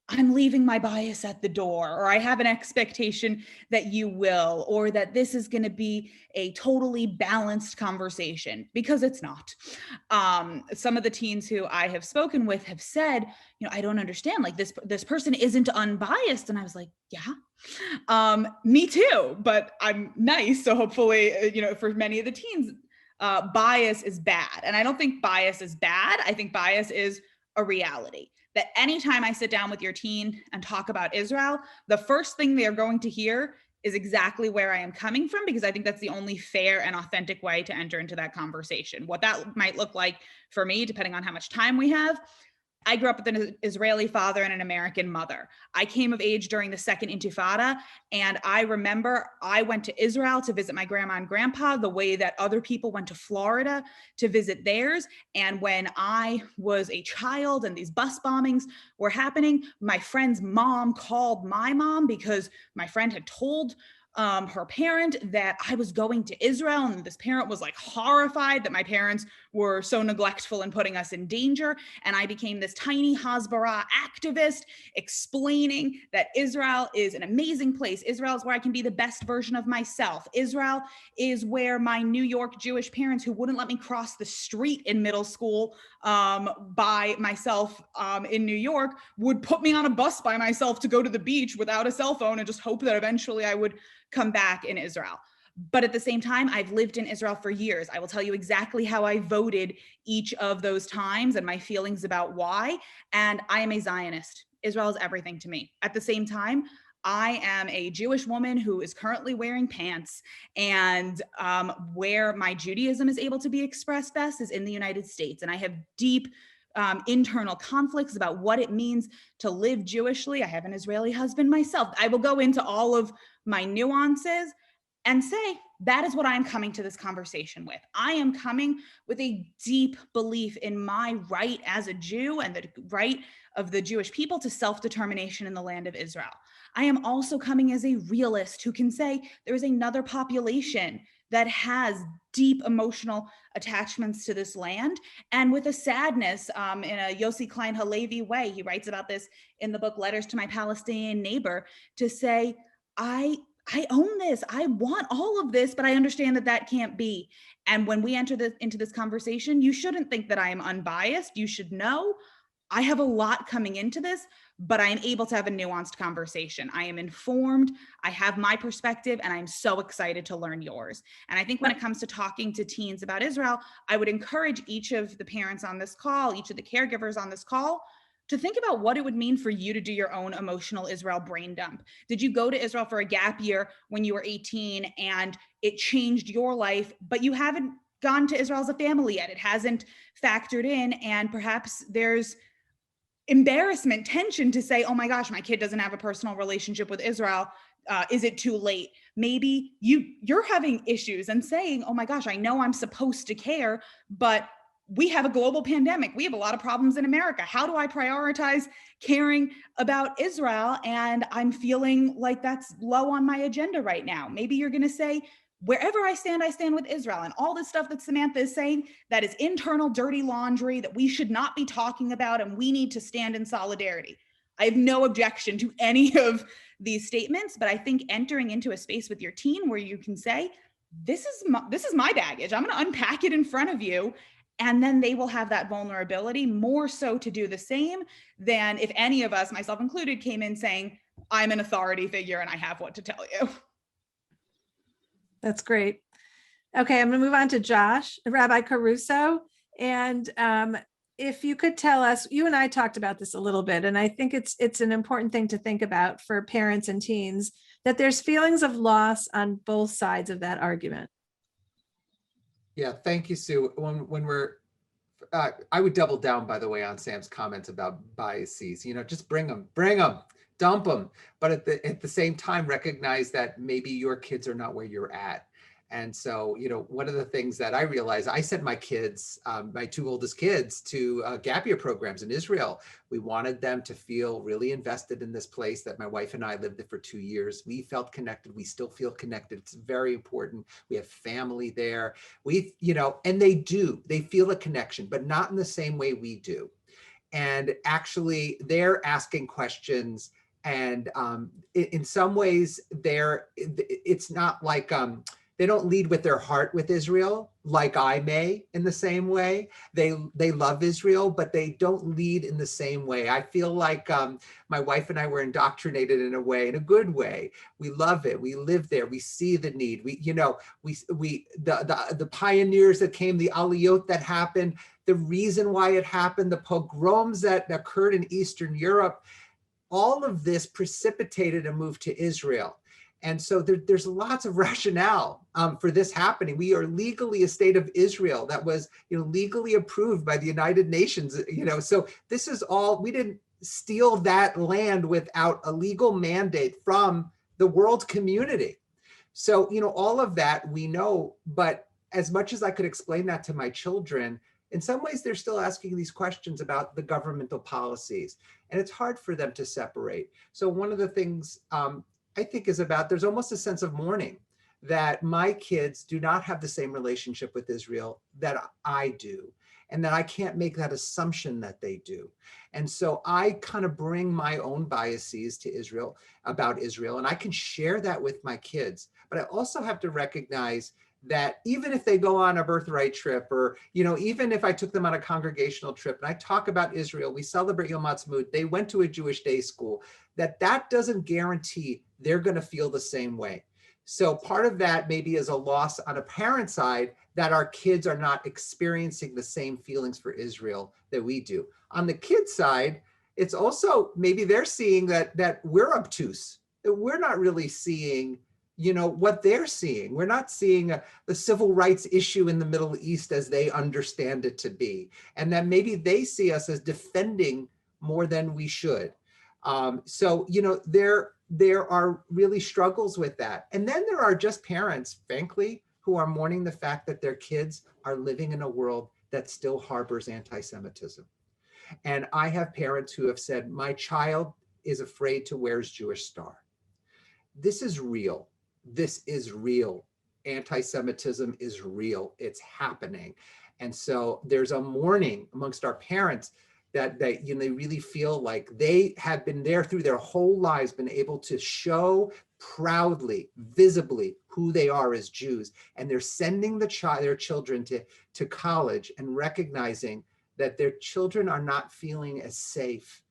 I'm leaving my bias at the door, or I have an expectation that you will, or that this is going to be a totally balanced conversation, because it's not. Some of the teens who I have spoken with have said, I don't understand, like this person isn't unbiased. And I was like, yeah, me too, but I'm nice. So hopefully, for many of the teens, bias is bad. And I don't think bias is bad. I think bias is a reality. That anytime I sit down with your teen and talk about Israel, the first thing they're going to hear is exactly where I am coming from, because I think that's the only fair and authentic way to enter into that conversation. What that might look like for me, depending on how much time we have. I grew up with an Israeli father and an American mother. I came of age during the Second Intifada, and I remember I went to Israel to visit my grandma and grandpa the way that other people went to Florida to visit theirs. And when I was a child and these bus bombings were happening, my friend's mom called my mom because my friend had told her parent that I was going to Israel, and this parent was like horrified that my parents were so neglectful in putting us in danger. And I became this tiny Hasbara activist explaining that Israel is an amazing place. Israel is where I can be the best version of myself. Israel is where my New York Jewish parents, who wouldn't let me cross the street in middle school by myself in New York, would put me on a bus by myself to go to the beach without a cell phone and just hope that eventually I would come back in Israel. But at the same time, I've lived in Israel for years. I will tell you exactly how I voted each of those times and my feelings about why. And I am a Zionist. Israel is everything to me. At the same time, I am a Jewish woman who is currently wearing pants, and where my Judaism is able to be expressed best is in the United States. And I have deep internal conflicts about what it means to live Jewishly. I have an Israeli husband myself. I will go into all of my nuances and say, that is what I'm coming to this conversation with. I am coming with a deep belief in my right as a Jew and the right of the Jewish people to self-determination in the land of Israel. I am also coming as a realist who can say there is another population that has deep emotional attachments to this land, and with a sadness in a Yossi Klein Halevi way. He writes about this in the book Letters to My Palestinian Neighbor, to say, I own this, I want all of this, but I understand that that can't be. And when we enter into this conversation, you shouldn't think that I am unbiased. You should know I have a lot coming into this, but I am able to have a nuanced conversation. I am informed, I have my perspective, and I'm so excited to learn yours. And I think when it comes to talking to teens about Israel, I would encourage each of the parents on this call, each of the caregivers on this call, to think about what it would mean for you to do your own emotional Israel brain dump. Did you go to Israel for a gap year when you were 18 and it changed your life, but you haven't gone to Israel as a family yet? It hasn't factored in, and perhaps there's embarrassment, tension to say, oh my gosh, my kid doesn't have a personal relationship with Israel. Is it too late? Maybe you're having issues and saying, oh my gosh, I know I'm supposed to care, but we have a global pandemic. We have a lot of problems in America. How do I prioritize caring about Israel? And I'm feeling like that's low on my agenda right now. Maybe you're going to say, wherever I stand with Israel, and all this stuff that Samantha is saying, that is internal dirty laundry that we should not be talking about, and we need to stand in solidarity. I have no objection to any of these statements, but I think entering into a space with your teen where you can say, this is my baggage. I'm going to unpack it in front of you. And then they will have that vulnerability, more so to do the same than if any of us, myself included, came in saying, I'm an authority figure and I have what to tell you. That's great. Okay, I'm going to move on to Josh, Rabbi Caruso. And if you could tell us, you and I talked about this a little bit, and I think it's an important thing to think about for parents and teens, that there's feelings of loss on both sides of that argument. Yeah, thank you, Sue. When we're, I would double down, by the way, on Sam's comments about biases. Just bring them, dump them. But at the same time, recognize that maybe your kids are not where you're at. And so, one of the things that I realized, I sent my kids, my two oldest kids, to gap year programs in Israel. We wanted them to feel really invested in this place that my wife and I lived there for 2 years. We felt connected. We still feel connected. It's very important. We have family there. And they feel a connection, but not in the same way we do. And actually, they're asking questions. And in some ways, it's not like, they don't lead with their heart with Israel, like I may in the same way. They love Israel, but they don't lead in the same way. I feel like my wife and I were indoctrinated in a good way. We love it. We live there. We see the need. The pioneers that came, the aliyot that happened, the reason why it happened, the pogroms that occurred in Eastern Europe, all of this precipitated a move to Israel. And so there's lots of rationale for this happening. We are legally a state of Israel that was, legally approved by the United Nations. So this is all, we didn't steal that land without a legal mandate from the world community. So, all of that we know, but as much as I could explain that to my children, in some ways, they're still asking these questions about the governmental policies, and it's hard for them to separate. So one of the things I think is about, there's almost a sense of mourning that my kids do not have the same relationship with Israel that I do, and that I can't make that assumption that they do. And so I kind of bring my own biases to Israel, about Israel, and I can share that with my kids. But I also have to recognize that even if they go on a birthright trip, or, even if I took them on a congregational trip and I talk about Israel, we celebrate Yom Ha'atzmaut, they went to a Jewish day school, that doesn't guarantee they're going to feel the same way. So part of that maybe is a loss on a parent side, that our kids are not experiencing the same feelings for Israel that we do. On the kid side, it's also maybe they're seeing that we're obtuse, that we're not really seeing what they're seeing. We're not seeing the civil rights issue in the Middle East as they understand it to be. And that maybe they see us as defending more than we should. So, there are really struggles with that. And then there are just parents, frankly, who are mourning the fact that their kids are living in a world that still harbors anti-Semitism. And I have parents who have said, my child is afraid to wear his Jewish star. this is real. This is real. Anti-Semitism is real. It's happening. And so there's a mourning amongst our parents that they really feel like they have been there through their whole lives, been able to show proudly, visibly who they are as Jews. And they're sending their children to college and recognizing that their children are not feeling as safe,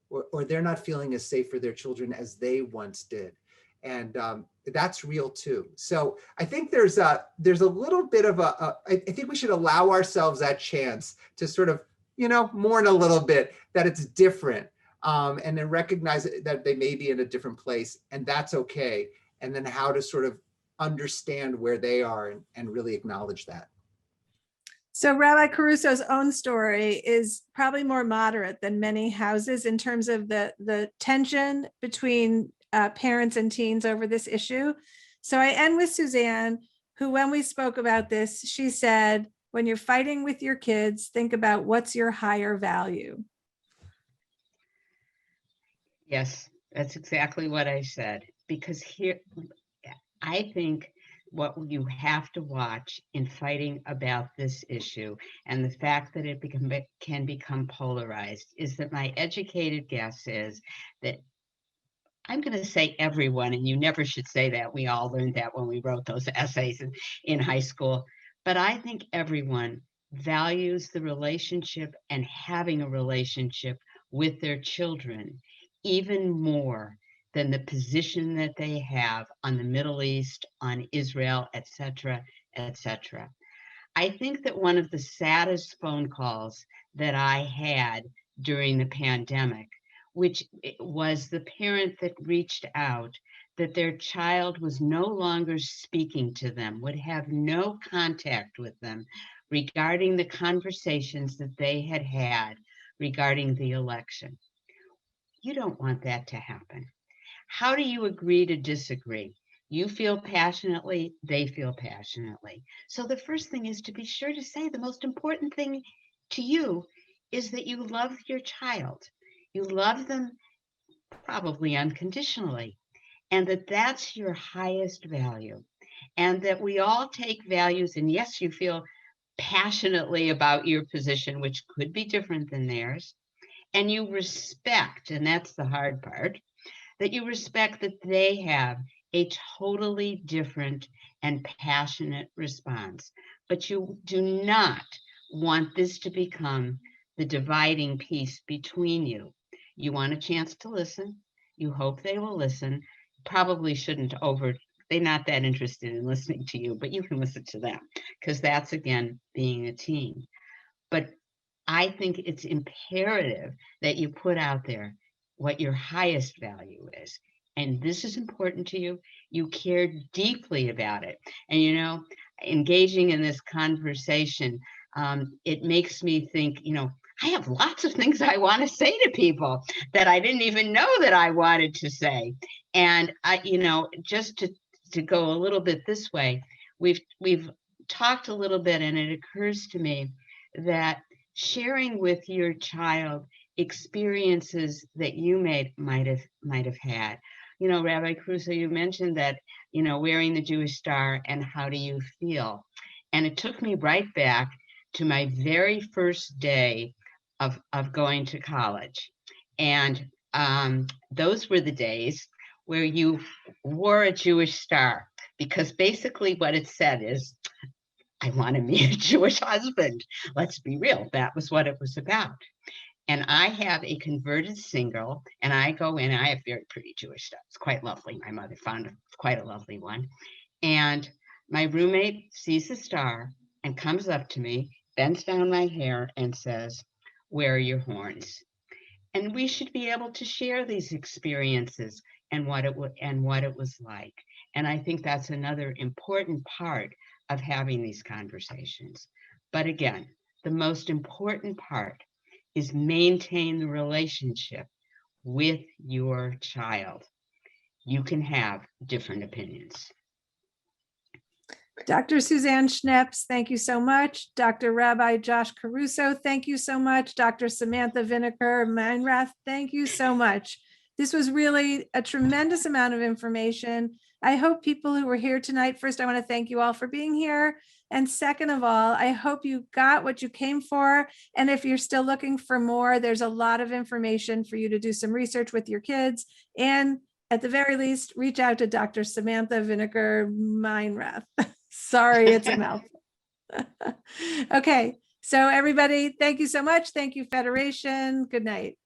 or they're not feeling as safe for their children as they once did. And that's real too. So I think there's a little bit of I think we should allow ourselves that chance to sort of, mourn a little bit that it's different, and then recognize that they may be in a different place, and that's okay. And then how to sort of understand where they are and really acknowledge that. So Rabbi Caruso's own story is probably more moderate than many houses in terms of the tension between parents and teens over this issue. So I end with Suzanne, who, when we spoke about this, she said, when you're fighting with your kids, think about what's your higher value. Yes, that's exactly what I said. Because here, I think what you have to watch in fighting about this issue, and the fact that it can become polarized, is that my educated guess is that, I'm going to say everyone, and you never should say that. We all learned that when we wrote those essays in high school. But I think everyone values the relationship and having a relationship with their children even more than the position that they have on the Middle East, on Israel, etc., etc. I think that one of the saddest phone calls that I had during the pandemic, which was the parent that reached out that their child was no longer speaking to them, would have no contact with them regarding the conversations that they had had regarding the election. You don't want that to happen. How do you agree to disagree? You feel passionately, they feel passionately. So the first thing is to be sure to say the most important thing to you is that you love your child. You love them probably unconditionally, and that's your highest value. And that we all take values, and yes, you feel passionately about your position, which could be different than theirs, and you respect, and that's the hard part, that you respect that they have a totally different and passionate response. But you do not want this to become the dividing piece between you. You want a chance to listen. You hope they will listen. Probably shouldn't they're not that interested in listening to you, but you can listen to them, because that's, again, being a teen. But I think it's imperative that you put out there what your highest value is. And this is important to you. You care deeply about it. And, engaging in this conversation, it makes me think, I have lots of things I want to say to people that I didn't even know that I wanted to say. And just to go a little bit this way, we've talked a little bit, and it occurs to me that sharing with your child experiences that you might have had. Rabbi Caruso, you mentioned that, wearing the Jewish star, and how do you feel? And it took me right back to my very first day of going to college. And those were the days where you wore a Jewish star, because basically what it said is, I want to meet a Jewish husband. Let's be real. That was what it was about. And I have a converted single, and I go in, and I have very pretty Jewish stuff. It's quite lovely. My mother found quite a lovely one. And my roommate sees the star and comes up to me, bends down my hair, and says, "Where are your horns?" And we should be able to share these experiences and what it was like. And I think that's another important part of having these conversations. But again, the most important part is maintain the relationship with your child. You can have different opinions. Dr. Suzanne Schneps, thank you so much. Dr. Rabbi Josh Caruso, thank you so much. Dr. Samantha Vinokor-Meinrath, thank you so much. This was really a tremendous amount of information. I hope people who were here tonight, first, I want to thank you all for being here. And second of all, I hope you got what you came for. And if you're still looking for more, there's a lot of information for you to do some research with your kids. And at the very least, reach out to Dr. Samantha Vinokor-Meinrath. Sorry, it's a mouthful. Okay, so everybody, thank you so much. Thank you, Federation. Good night.